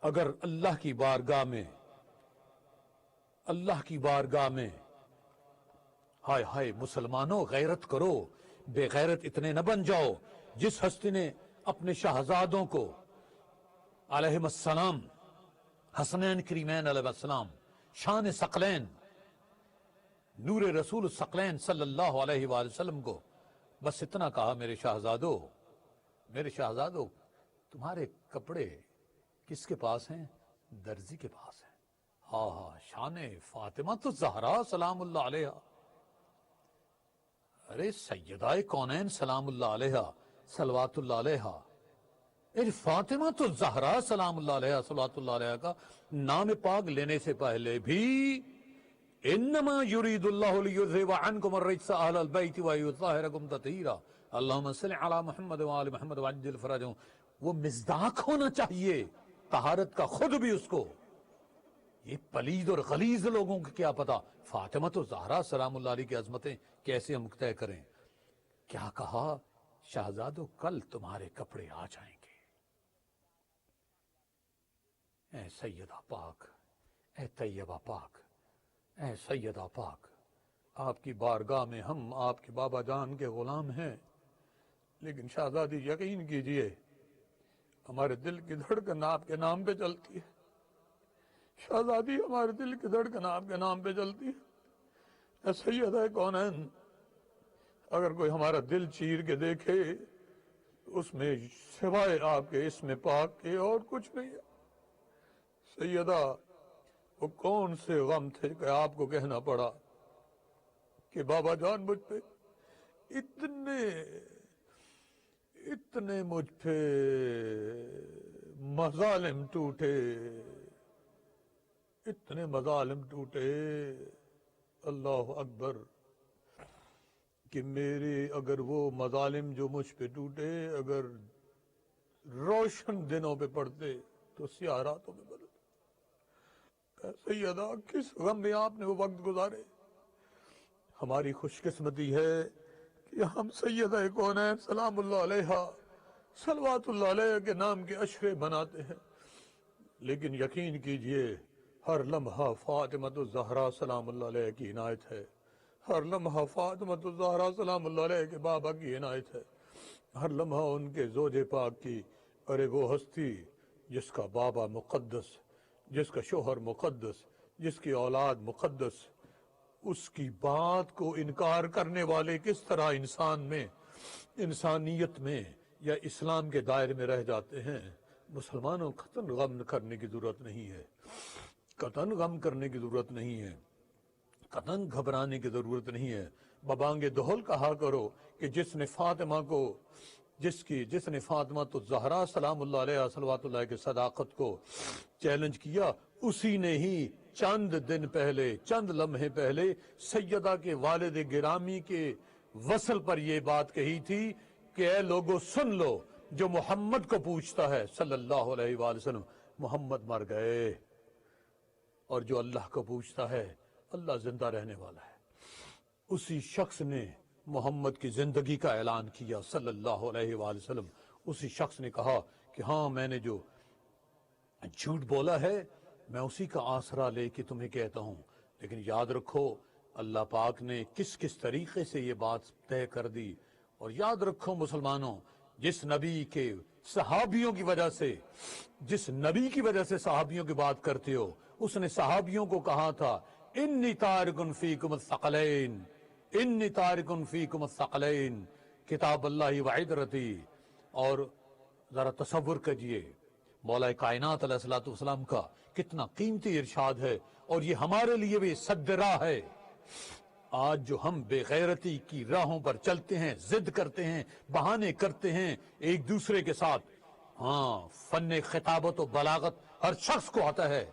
اگر اللہ کی بارگاہ میں ہائے ہائے مسلمانوں غیرت کرو، بے غیرت اتنے نہ بن جاؤ۔ جس ہستی نے اپنے شہزادوں کو علیہم السلام، حسنین کریمین علیہ السلام، شان ثقلین، نور رسول ثقلین صلی اللہ علیہ وآلہ وسلم کو بس اتنا کہا، میرے شہزادو تمہارے کپڑے کس کے پاس ہیں؟ درزی کے پاس ہیں۔ ہاں شان فاطمۃ الزہرا سلام اللہ علیہا، ارے سیدہ کونین سلام اللہ علیہا صلوات اللہ علیہا، فاطمۃ الزہرا سلام اللہ علیہا صلوات اللہ علیہا کا نام پاک لینے سے پہلے بھی انما یرید اللہ لیذہب عنکم الرجس اہل البیت ویطہرکم تطہیرا، اللہم صل علی محمد وآل محمد وعجل فرجہم، وہ مصداق ہونا چاہیے طہارت کا خود بھی اس کو۔ یہ پلید اور غلیظ لوگوں کو کیا پتا فاطمۃ الزہرا سلام اللہ علیہ کی عظمتیں کیسے ہم طے کریں۔ کیا کہا؟ شہزادو کل تمہارے کپڑے آ جائیں گے۔ اے سیدہ پاک، اے طیبہ پاک، اے سیدہ پاک، آپ کی بارگاہ میں ہم آپ کے بابا جان کے غلام ہیں، لیکن شہزادی یقین کیجئے ہمارے دل کی دھڑکن آپ کے نام پہ چلتی ہے، شہزادی ہمارے دل کی دھڑکن آپ کے نام پہ چلتی ہے۔ اے سیدہ کونین، اگر کوئی ہمارا دل چیر کے دیکھے اس میں سوائے آپ کے اسم پاک کے اور کچھ نہیں ہے۔ سیدہ وہ کون سے غم تھے کہ آپ کو کہنا پڑا کہ بابا جان مجھ پہ اتنے مجھ پہ مظالم ٹوٹے، اتنے مظالم ٹوٹے، اللہ اکبر، کہ میرے اگر وہ مظالم جو مجھ پہ ٹوٹے اگر روشن دنوں پہ پڑتے تو سیاہ راتوں میں بدلتے۔ سیدہ کس غم میں آپ نے وہ وقت گزارے۔ ہماری خوش قسمتی ہے کہ ہم سیدہ کونین سلام اللہ علیہا صلوات اللہ علیہ کے نام کے عشرے بناتے ہیں، لیکن یقین کیجئے ہر لمحہ فاطمۃ الزہرا سلام اللہ علیہ کی عنایت ہے، ہر لمحہ فاطمۃ الزہرا سلام اللہ علیہ کے بابا کی عنایت ہے، ہر لمحہ ان کے زوج پاک کی۔ ارے وہ ہستی جس کا بابا مقدس، جس کا شوہر مقدس، جس کی اولاد مقدس، اس کی بات کو انکار کرنے والے کس طرح انسان میں، انسانیت میں یا اسلام کے دائرے میں رہ جاتے ہیں۔ مسلمانوں قطعاً غم کرنے کی ضرورت نہیں ہے، قطعاً غم کرنے کی ضرورت نہیں ہے، قطعاً گھبرانے کی ضرورت نہیں ہے۔ ببانگ دہل کہا کرو کہ جس نے فاطمہ کو، جس نے فاطمہ تو زہرا سلام اللہ علیہ صلوات اللہ کے صداقت کو چیلنج کیا، اسی نے ہی چند دن پہلے، چند لمحے پہلے سیدہ کے والد گرامی کے وصل پر یہ بات کہی تھی کہ اے لوگو سن لو، جو محمد کو پوچھتا ہے صلی اللہ علیہ وآلہ وسلم، محمد مر گئے، اور جو اللہ کو پوچھتا ہے اللہ زندہ رہنے والا ہے۔ اسی شخص نے محمد کی زندگی کا اعلان کیا صلی اللہ علیہ وآلہ وسلم۔ اسی شخص نے کہا کہ ہاں میں نے جو جھوٹ بولا ہے میں اسی کا آسرا لے کے تمہیں کہتا ہوں، لیکن یاد رکھو اللہ پاک نے کس کس طریقے سے یہ بات طے کر دی۔ اور یاد رکھو مسلمانوں، جس نبی کے صحابیوں کی وجہ سے، جس نبی کی وجہ سے صحابیوں کی بات کرتے ہو، اس نے صحابیوں کو کہا تھا انی تارکن فیکم الثقلین، انی تارکن فیکم الثقلین، کتاب اللہ و عترتی۔ اور ذرا تصور کیجئے مولا کائنات علیہ السلام کا کتنا قیمتی ارشاد ہے، اور یہ ہمارے لیے بھی صد راہ ہے۔ آج جو ہم بے غیرتی کی راہوں پر چلتے ہیں، ضد کرتے ہیں، بہانے کرتے ہیں ایک دوسرے کے ساتھ، ہاں فن خطابت و بلاغت ہر شخص کو آتا ہے۔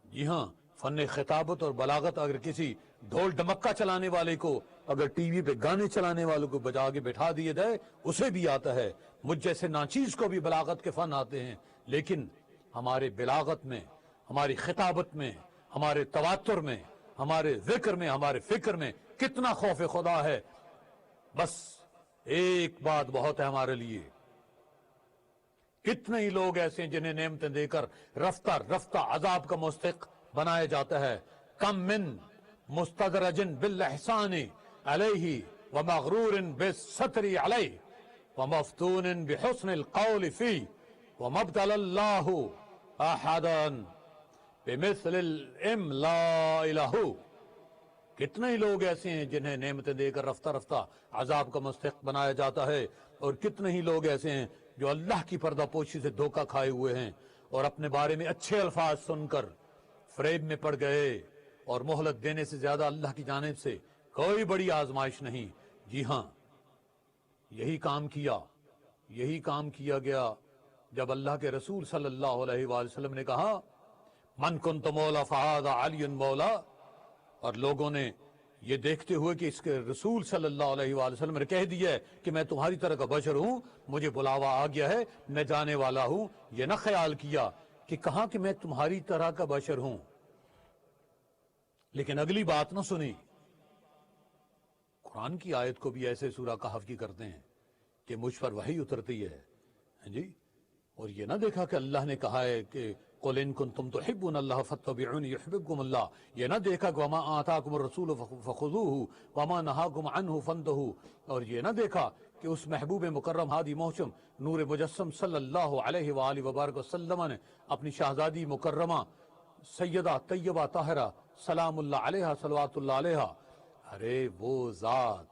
جی ہاں، فن خطابت اور بلاغت اگر کسی ڈھول ڈمکہ چلانے والے کو، اگر ٹی وی پہ گانے چلانے والوں کو بجا کے بٹھا دیے جائے اسے بھی آتا ہے۔ مجھ جیسے ناچیز کو بھی بلاغت کے فن آتے ہیں، لیکن ہمارے بلاغت میں، ہماری خطابت میں، ہمارے تواتر میں، ہمارے ذکر میں، ہمارے فکر میں کتنا خوف خدا ہے۔ بس ایک بات بہت ہے ہمارے لیے، کتنے ہی لوگ ایسے ہیں جنہیں نعمتیں دے کر رفتہ رفتہ عذاب کا مستحق بنایا جاتا ہے۔ کم من مستدرج بالاحسان علیہ ومغرور بالستر علیہ ومفتون بحسن القول فی ومبتل اللہ احدا بمثل الاملاء لہ۔ کتنے ہی لوگ ایسے ہیں جنہیں نعمتیں دے کر رفتہ رفتہ عذاب کا مستحق بنایا جاتا ہے، اور کتنے ہی لوگ ایسے ہیں جو اللہ کی پردہ پوشی سے دھوکہ کھائے ہوئے ہیں اور اپنے بارے میں اچھے الفاظ سن کر فریب میں پڑ گئے، اور مہلت دینے سے زیادہ اللہ کی جانب سے کوئی بڑی آزمائش نہیں۔ جی ہاں، یہی کام کیا گیا جب اللہ کے رسول صلی اللہ علیہ وآلہ وسلم نے کہا من کنت مولا فہذا علی مولا، اور لوگوں نے یہ دیکھتے ہوئے کہ اس کے رسول صلی اللہ علیہ وآلہ وسلم نے کہہ دیا ہے کہ میں تمہاری طرح کا بشر ہوں، مجھے بلاوا آ گیا ہے، میں جانے والا ہوں، یہ نہ خیال کیا کہ کہا کہ میں تمہاری طرح کا بشر ہوں، لیکن اگلی بات نہ سنی۔ قرآن کی آیت کو بھی ایسے سورہ کہف کی کرتے ہیں کہ مجھ پر وحی اترتی ہے، جی، اور یہ نہ دیکھا کہ اللہ نے کہا ہے کہ قُلْ إِن كُنتُمْ تُحِبُّونَ اللَّهَ فَاتَّبِعُونِي يُحْبِبْكُمُ اللَّهُ، یہ نہ دیکھا کہ وَمَا آتَاكُمُ الرَّسُولُ فَخُذُوهُ وَمَا نَهَاكُمْ عَنْهُ فَانْتَهُوا، اور یہ نہ دیکھا کہ اس محبوب مکرم ہادی محتشم نور مجسم صلی اللہ علیہ وآلہ وبارک وسلم نے اپنی شہزادی مکرمہ سیدہ طیبہ طاہرہ سلام اللہ علیہ صلوات اللہ علیہ، ارے وہ ذات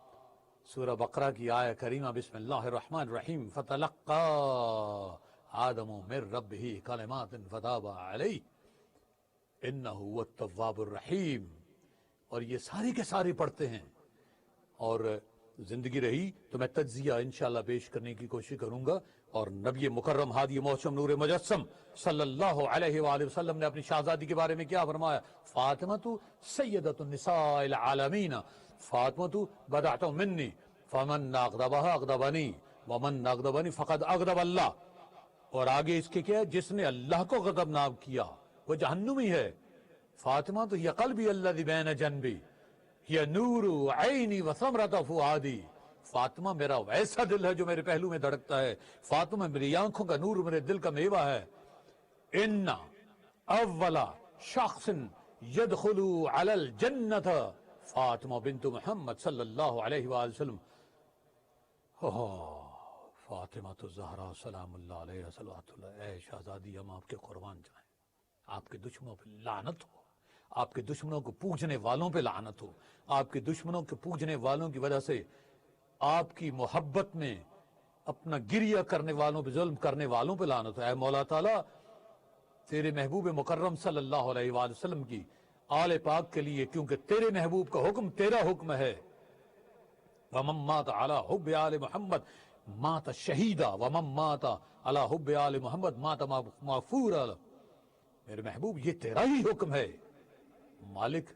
سورہ بقرہ کی آیہ کریمہ بسم اللہ الرحمن الرحیم فتلقى آدم من ربہ کلمات فتاب علیہ انہ هو التواب الرحیم. اور یہ سارے کے سارے پڑھتے ہیں. اور زندگی رہی تو میں تجزیہ انشاءاللہ پیش کرنے کی کوشش کروں گا. اور نبی مکرم ہادی موسم نور مجسم صلی اللہ علیہ وآلہ وسلم نے اپنی شہزادی کے بارے میں کیا فرمایا؟ فاطمہ سیدۃ النساء العالمین فاطمہ بدعۃ منی فمن اغضبها اغضبنی ومن اغضبنی فقد اغضب اللہ. اور آگے اس کے کیا ہے؟ جس نے اللہ کو غضبناک کیا وہ جہنمی ہے. فاطمہ تو یہ قلبی الذی بین جنبی یہ نور عینی وثمرۃ فؤادی. فاطمہ میرا ویسا دل ہے جو میرے پہلو میں دھڑکتا ہے. فاطمہ میری آنکھوں کا نور، میرے دل کا میوہ ہے. ان اول شخص يدخل علی الجنت فاطمہ بنت محمد صلی اللہ علیہ وآلہ وسلم. فاطمہ تو زہرا سلام اللہ علیہ صلوات اللہ. اے شہزادی ہم آپ کے قربان جائیں. آپ کے دشمنوں پہ لعنت ہو، آپ کے دشمنوں کو پوجنے والوں پہ لعنت ہو، آپ کے دشمنوں کے پوجنے والوں کی وجہ سے آپ کی محبت میں اپنا گریہ کرنے والوں پہ، ظلم کرنے والوں پہ لعنت ہو. اے مولا تعالیٰ تیرے محبوب مکرم صلی اللہ علیہ وآلہ وسلم کی آل پاک کے لیے، کیونکہ تیرے محبوب کا حکم تیرا حکم ہے. وَمَن مَّاتَ عَلَى حُبِّ آلِ محمد مَاتَ شَہِیدًا وَمَن مَّاتَ عَلَى حُبِّ آلِ محمد مَاتَ مغفورا. میرے محبوب یہ تیرا ہی حکم ہے. مالک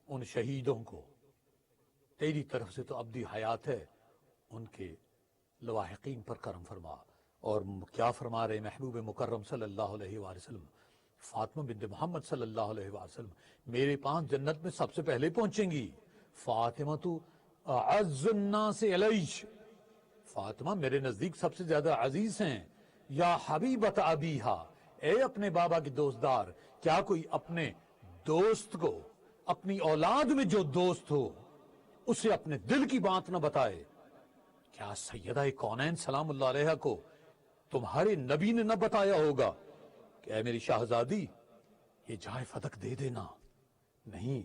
ان شہیدوں کو تیری طرف سے تو ابدی حیات ہے، ان کے لواحقین پر کرم فرما. اور کیا فرما رہے محبوب مکرم صلی اللہ علیہ وآلہ وسلم؟ فاطمہ بنت محمد صلی اللہ علیہ وآلہ وسلم میرے پاس جنت میں سب سے پہلے پہنچیں گی. فاطمہ تو اعز الناس علیہ، فاطمہ میرے نزدیک سب سے زیادہ عزیز ہیں. یا حبیبت ابیہا، اے اپنے بابا کی دوستدار. کیا کوئی اپنے دوست کو، اپنی اولاد میں جو دوست ہو اسے اپنے دل کی بات نہ بتائے؟ کیا سیدہ کونین سلام اللہ علیہ کو تمہارے نبی نے نہ بتایا ہوگا کہ اے میری شہزادی یہ جائے فتق دے دینا؟ نہیں،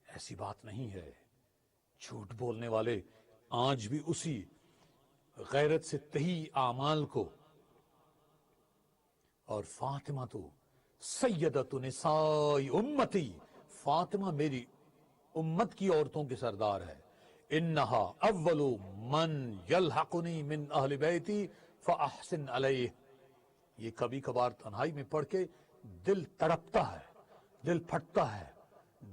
ایسی بات نہیں ہے. جھوٹ بولنے والے آج بھی اسی غیرت سے تہی اعمال کو. اور فاطمہ تو سیدۃ نساء امتی، فاطمہ میری امت کی عورتوں کے سردار ہے. انہا اول من یلحقنی من اہل بیتی فاحسن علیہ. یہ کبھی کبھار تنہائی میں پڑھ کے دل تڑپتا ہے، دل پھٹتا ہے،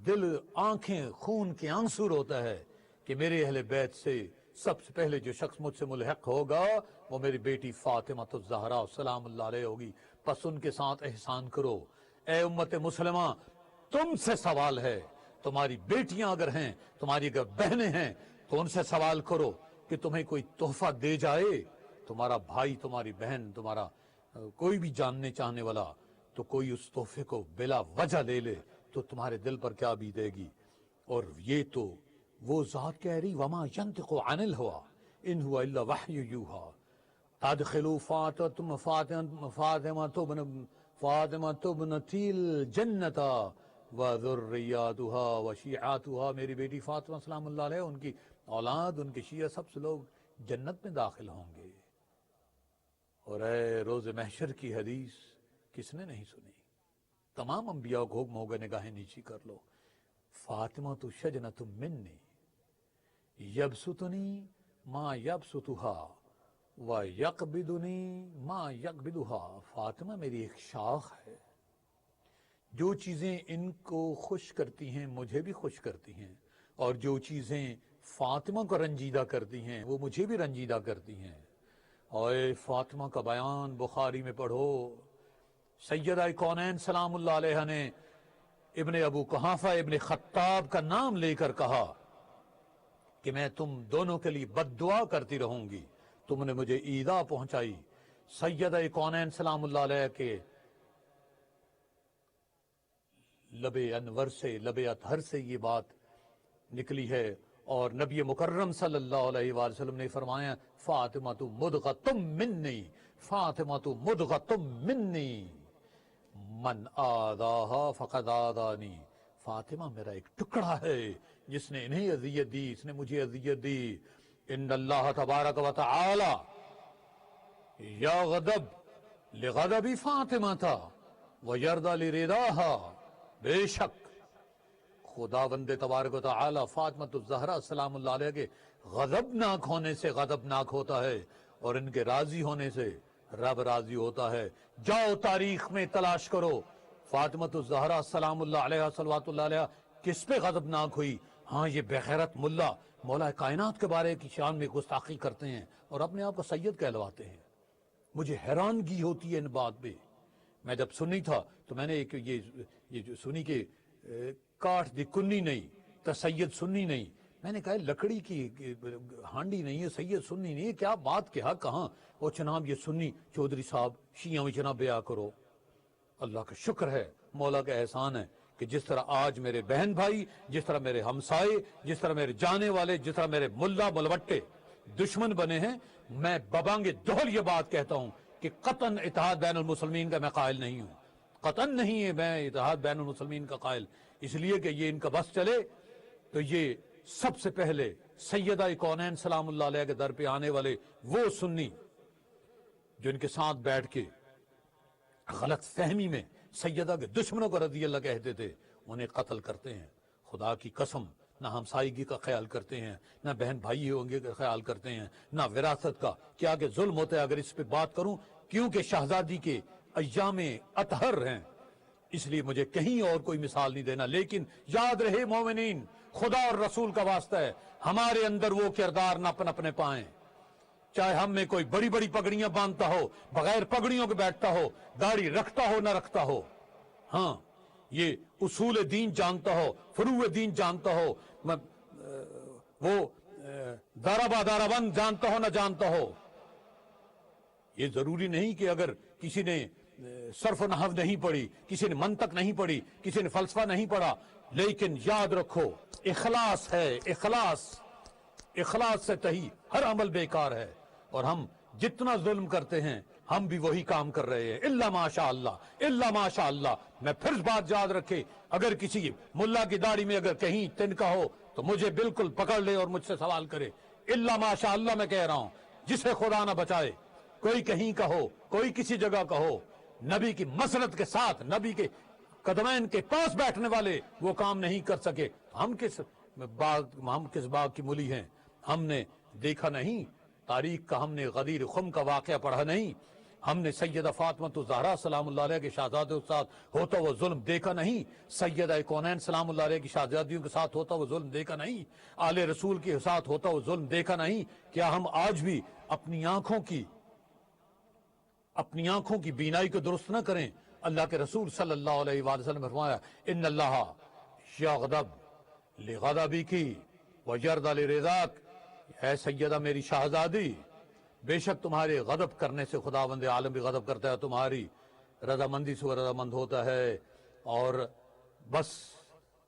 دل آنکھیں خون کے آنسو روتا ہے کہ میرے اہل بیت سے سب سے پہلے جو شخص مجھ سے ملحق ہوگا وہ میری بیٹی فاطمہ الزہرا سلام اللہ علیہ ہوگی. پس ان کے ساتھ احسان کرو. اے امت مسلمہ تم سے سوال ہے. تمہاری بیٹیاں اگر ہیں، تمہاری اگر بہنیں ہیں تو ان سے سوال کرو کہ تمہیں کوئی تحفہ دے جائے، تمہارا بھائی، تمہاری بہن، تمہارا کوئی بھی جاننے چاہنے والا، تو کوئی اس تحفے کو بلا وجہ لے لے تو تمہارے دل پر کیا بیتے گی. اور یہ تو وہ ذات کہہ رہی وما ينطق عن الهوى ان هو الا وحی یوحى تدخلوا فاطمة ابنتی الجنت وذریاتها وشیعاتها. میری بیٹی فاطمہ سلام اللہ علیہ، ان کی اولاد، ان کے شیعہ، سب سے لوگ جنت میں داخل ہوں گے. اور اے روز محشر کی حدیث کس نے نہیں سنی؟ تمام انبیاء کو حکم ہوگا نگاہیں نیچی کر لو. فاطمہ تو شجنۃ منی یبسطنی ما یبسطها ویقبضنی ما یقبضها. فاطمہ میری ایک شاخ ہے، جو چیزیں ان کو خوش کرتی ہیں مجھے بھی خوش کرتی ہیں، اور جو چیزیں فاطمہ کو رنجیدہ کرتی ہیں وہ مجھے بھی رنجیدہ کرتی ہیں. اور فاطمہ کا بیان بخاری میں پڑھو. سیدہ کونین سلام اللہ علیہ نے ابن ابو قحافہ ابن خطاب کا نام لے کر کہا کہ میں تم دونوں کے لیے بد دعا کرتی رہوں گی، تم نے مجھے ایذا پہنچائی. سیدہ کونین سلام اللہ علیہ کے لب انور سے، لب اطہر سے یہ بات نکلی ہے. اور نبی مکرم صلی اللہ علیہ وآلہ وسلم نے فرمایا فاطمہ مدغۃ منی، فاطمہ مدغۃ منی من آذاہا فقد آذانی. فاطمہ میرا ایک ٹکڑا ہے، جس نے انہیں اذیت دی اس نے مجھے اذیت دی. ان اللہ تبارک و تعالی یغضب لغضب فاطمہ تھا ویرضی لرضاہا. بے شک خداوند تبارک و تعالی فاطمہ الزہرا سلام اللہ علیہ کے غضبناک ہونے سے غضبناک ہوتا ہے اور ان کے راضی ہونے سے رب راضی ہوتا ہے. جاؤ تاریخ میں تلاش کرو فاطمہ الزہرا سلام اللہ علیہ صلوات اللہ علیہ کس پہ غضبناک ہوئی. ہاں یہ بغیرت ملا مولا کائنات کے بارے کی شان میں گستاخی کرتے ہیں اور اپنے آپ کو سید کہلواتے ہیں. مجھے حیرانگی ہوتی ہے ان بات پہ. میں جب سنی تھا تو میں نے ایک یہ جو سنی کہ کاٹ دی کنی نہیں تو سید سنی نہیں. میں نے کہا لکڑی کی ہانڈی نہیں ہے سید سنی نہیں ہے. کیا بات کہا کہاں وہ جناب یہ سنی چودھری صاحب شیعہ میں جناب بیعہ کرو. اللہ کا شکر ہے مولا کا احسان ہے کہ جس طرح آج میرے بہن بھائی جس طرح میرے ہمسائے جس طرح میرے جانے والے جس طرح میرے ملا ملوٹے دشمن بنے ہیں. میں ببانگ دہل یہ بات کہتا ہوں کہ قطعاً اتحاد بین المسلمین کا میں قائل نہیں ہوں. قطعاً نہیں ہے میں اتحاد بین المسلمین کا قائل. اس لیے کہ یہ ان کا بس چلے تو یہ سب سے پہلے سیدہ کونین سلام اللہ علیہ کے در پہ آنے والے وہ سنی جو ان کے ساتھ بیٹھ کے غلط فہمی میں سیدہ کے دشمنوں کو رضی اللہ کہتے تھے انہیں قتل کرتے ہیں. خدا کی قسم نہ ہمسائیگی کا خیال کرتے ہیں نہ بہن بھائی ہوں گے کا خیال کرتے ہیں نہ وراثت کا. کیا کہ ظلم ہوتا ہے اگر اس پہ بات کروں کیونکہ شہزادی کے ایام اطہر ہیں اس لیے مجھے کہیں اور کوئی مثال نہیں دینا. لیکن یاد رہے مومنین خدا اور رسول کا واسطہ ہے ہمارے اندر وہ کردار نہ پنپنے پائیں. چاہے ہم میں کوئی بڑی بڑی پگڑیاں باندھتا ہو بغیر پگڑیوں کے بیٹھتا ہو داڑھی رکھتا ہو نہ رکھتا ہو. ہاں یہ اصول دین جانتا ہو فروع دین جانتا ہو وہ دارا بند جانتا ہو نہ جانتا ہو. یہ ضروری نہیں کہ اگر کسی نے صرف و نحو نہیں پڑھی کسی نے منطق نہیں پڑھی کسی نے فلسفہ نہیں پڑھا لیکن یاد رکھو اخلاص ہے. اخلاص سے تہی ہر عمل بیکار ہے. اور ہم جتنا ظلم کرتے ہیں ہم بھی وہی کام کر رہے ہیں الا ماشاء اللہ. میں پھر بات یاد رکھے اگر کسی ملا کی داڑھی میں اگر کہیں تنکا ہو تو مجھے بالکل پکڑ لے اور مجھ سے سوال کرے. الا ماشاء اللہ میں کہہ رہا ہوں جسے خدا نہ بچائے کوئی کہیں کا ہو کوئی کسی جگہ کا ہو نبی کی مسرت کے ساتھ نبی کے قدمین کے پاس بیٹھنے والے وہ کام نہیں کر سکے. ہم کس باغ کی مولی ہیں. ہم نے دیکھا نہیں تاریخ کا ہم نے غدیر خم کا واقعہ پڑھا نہیں. ہم نے سیدہ فاطمہ الزہرا سلام اللہ علیہ کے شہزادوں کے ساتھ ہوتا وہ ظلم دیکھا نہیں. سیدہ کونین سلام اللہ علیہ کی شہزادیوں کے ساتھ ہوتا وہ ظلم دیکھا نہیں. آل رسول کے ساتھ ہوتا وہ ظلم دیکھا نہیں. کیا ہم آج بھی اپنی آنکھوں کی بینائی کو درست نہ کریں؟ اللہ کے رسول صلی اللہ علیہ وآلہ وسلم نے فرمایا ان اللہ یغضب لغضبک ویرضی لرضاک. اے سیدہ میری شہزادی بے شک تمہارے غضب کرنے سے خداوند عالم بھی غضب کرتا ہے تمہاری رضامندی سے رضامند ہوتا ہے. اور بس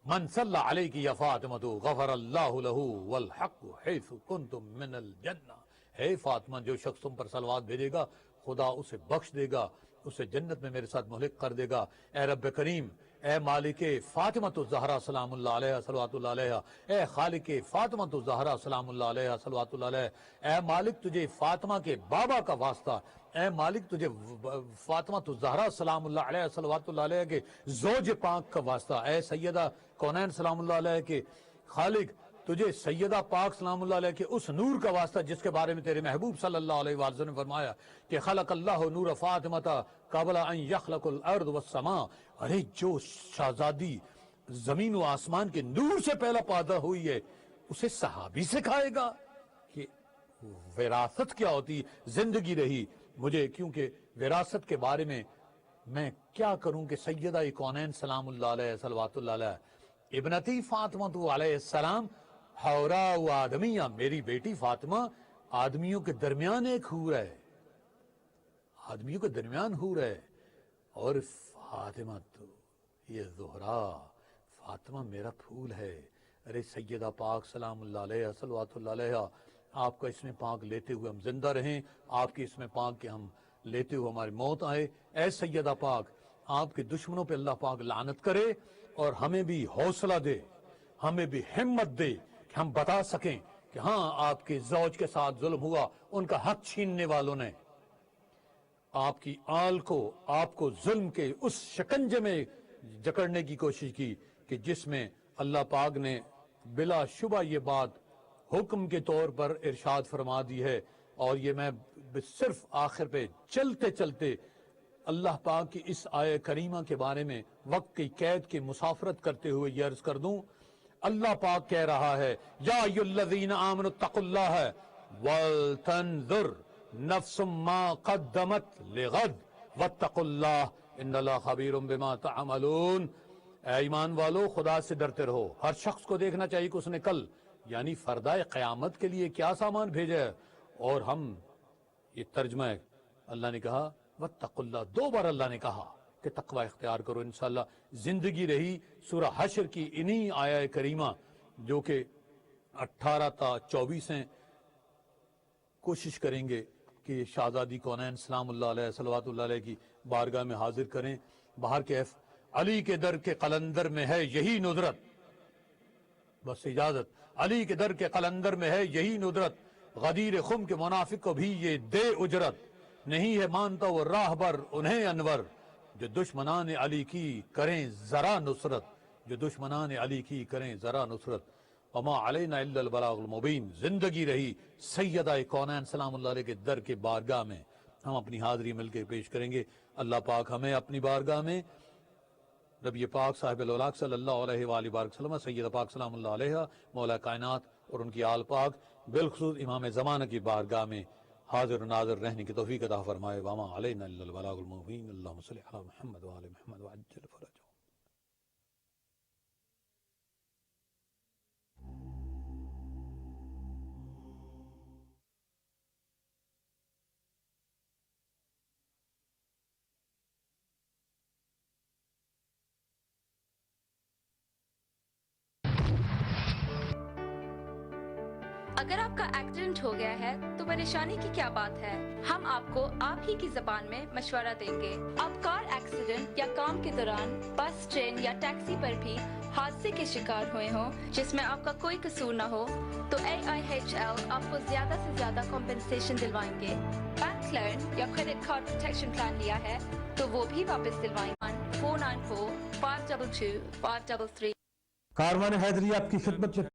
من صلی علیک یا فاطمہ غفر اللہ لہ والحق حیث کنتم من الجنہ. ہے فاطمہ جو شخص تم پر صلوات بھیجے گا خدا اسے بخش دے گا اسے جنت میں میرے ساتھ ملحق کر دے گا. اے رب کریم اے مالک فاطمہ الزہرا سلام اللہ علیہ صلوات اللہ علیہ اے خالق فاطمہ الزہرا سلام اللہ علیہ صلوات اللہ علیہ اے مالک تجھے فاطمہ کے بابا کا واسطہ اے مالک تجھے فاطمہ الزہرا سلام اللہ علیہ صلوات اللہ علیہ کے زوج پاک کا واسطہ اے سیدہ کونین سلام اللہ علیہ کے خالق تجھے سیدہ پاک سلام اللہ علیہ کے اس نور کا واسطہ جس کے بارے میں تیرے محبوب صلی اللہ علیہ وسلم نے فرمایا کہ خلق اللہ نور فاطمہ قبل ان یخلق الارض والسماء. ارے جو شہزادی زمین و آسمان کے نور سے پہلا پیدا ہوئی ہے اسے صحابی سکھائے گا کہ وراثت کیا ہوتی زندگی رہی. مجھے کیونکہ وراثت کے بارے میں کیا کروں کہ سیدہ کونین سلام اللہ علیہ صلوات اللہ علیہ ابنتی فاطمہ علیہ السلام حوراء و آدمیہ میری بیٹی فاطمہ آدمیوں کے درمیان ایک حور ہے آدمیوں کے درمیان حور ہے. اور فاطمہ تو یہ زہرا فاطمہ میرا پھول ہے. ارے سیدہ پاک سلام اللہ علیہ صلوات اللہ علیہ آپ کا اسم پاک لیتے ہوئے ہم زندہ رہیں آپ کے اسم پاک کے ہم لیتے ہوئے ہماری موت آئے. اے سیدہ پاک آپ کے دشمنوں پہ اللہ پاک لعنت کرے اور ہمیں بھی حوصلہ دے ہمیں بھی ہمت دے کہ ہم بتا سکیں کہ ہاں آپ کے زوج کے ساتھ ظلم ہوا، ان کا حق چھیننے والوں نے آپ کی آل کو، آپ کو ظلم کے اس شکنجے میں جکڑنے کی کوشش کی کہ جس میں اللہ پاک نے بلا شبہ یہ بات حکم کے طور پر ارشاد فرما دی ہے. اور یہ میں صرف آخر پہ چلتے چلتے اللہ پاک کی اس آیہ کریمہ کے بارے میں وقت کی قید کی مسافرت کرتے ہوئے یہ عرض کر دوں. اللہ پاک کہہ رہا ہے یا ایھا الذین آمنوا اتقوا اللہ ولتنظر نفس ما قدمت لغد واتقوا اللہ ان اللہ خبیر بما تعملون. اے ایمان والو، خدا سے ڈرتے رہو. ہر شخص کو دیکھنا چاہیے کہ اس نے کل یعنی فردائے قیامت کے لیے کیا سامان بھیجا ہے. اور ہم یہ ترجمہ ہے، اللہ نے کہا واتقوا اللہ، 2 بار اللہ نے کہا کہ تقوی اختیار کرو. انشاءاللہ زندگی رہی سورہ حشر کی انہی آیہ کریمہ جو کہ 18 تا 24 ہیں، کوشش کریں گے کہ شہزادی کونین سلام اللہ علیہ صلوات اللہ علیہ کی بارگاہ میں حاضر کریں. باہر کیف علی کے در کے قلندر میں ہے یہی ندرت، بس اجازت، علی کے در کے قلندر میں ہے یہی ندرت، غدیر خم کے منافق کو بھی یہ دے اجرت، نہیں ہے مانتا وہ راہبر انہیں انور، جو دشمنان علی کی کریں ذرا نصرت، جو دشمنان علی کی کریں ذرا نصرت. وما علینا الا البلاغ المبین. زندگی رہی سیدہ کونین سلام اللہ علیہ کے در کے بارگاہ میں ہم اپنی حاضری مل کے پیش کریں گے. اللہ پاک ہمیں اپنی بارگاہ میں نبی پاک صاحب الاولاق صلی اللہ علیہ وآلہ وسلم، سیدہ پاک سلام اللہ علیہ، مولا کائنات اور ان کی آل پاک، بالخصوص امام زمانہ کی بارگاہ میں حاضر و ناظر رہنے کی توفیق عطا فرمائے. وما علینا الا البلاغ المبین. اللہم صلی علی محمد وآل محمد وعجل فرجہ. اگر آپ کا ایکسیڈنٹ ہو گیا ہے تو پریشانی کی کیا بات ہے؟ ہم آپ کو آپ ہی کی زبان میں مشورہ دیں گے. آپ کار ایکسیڈنٹ یا کام کے دوران بس، ٹرین یا ٹیکسی پر بھی حادثے کے شکار ہوئے ہوں جس میں آپ کا کوئی قصور نہ ہو تو AIHL آپ کو زیادہ سے زیادہ کمپنسیشن دلوائیں گے. بینک لون یا کریڈٹ کارڈ پروٹیکشن پلان لیا ہے تو وہ بھی واپس دلوائیں. 494 522 533. کاروان حیدری آپ کی خدمت میں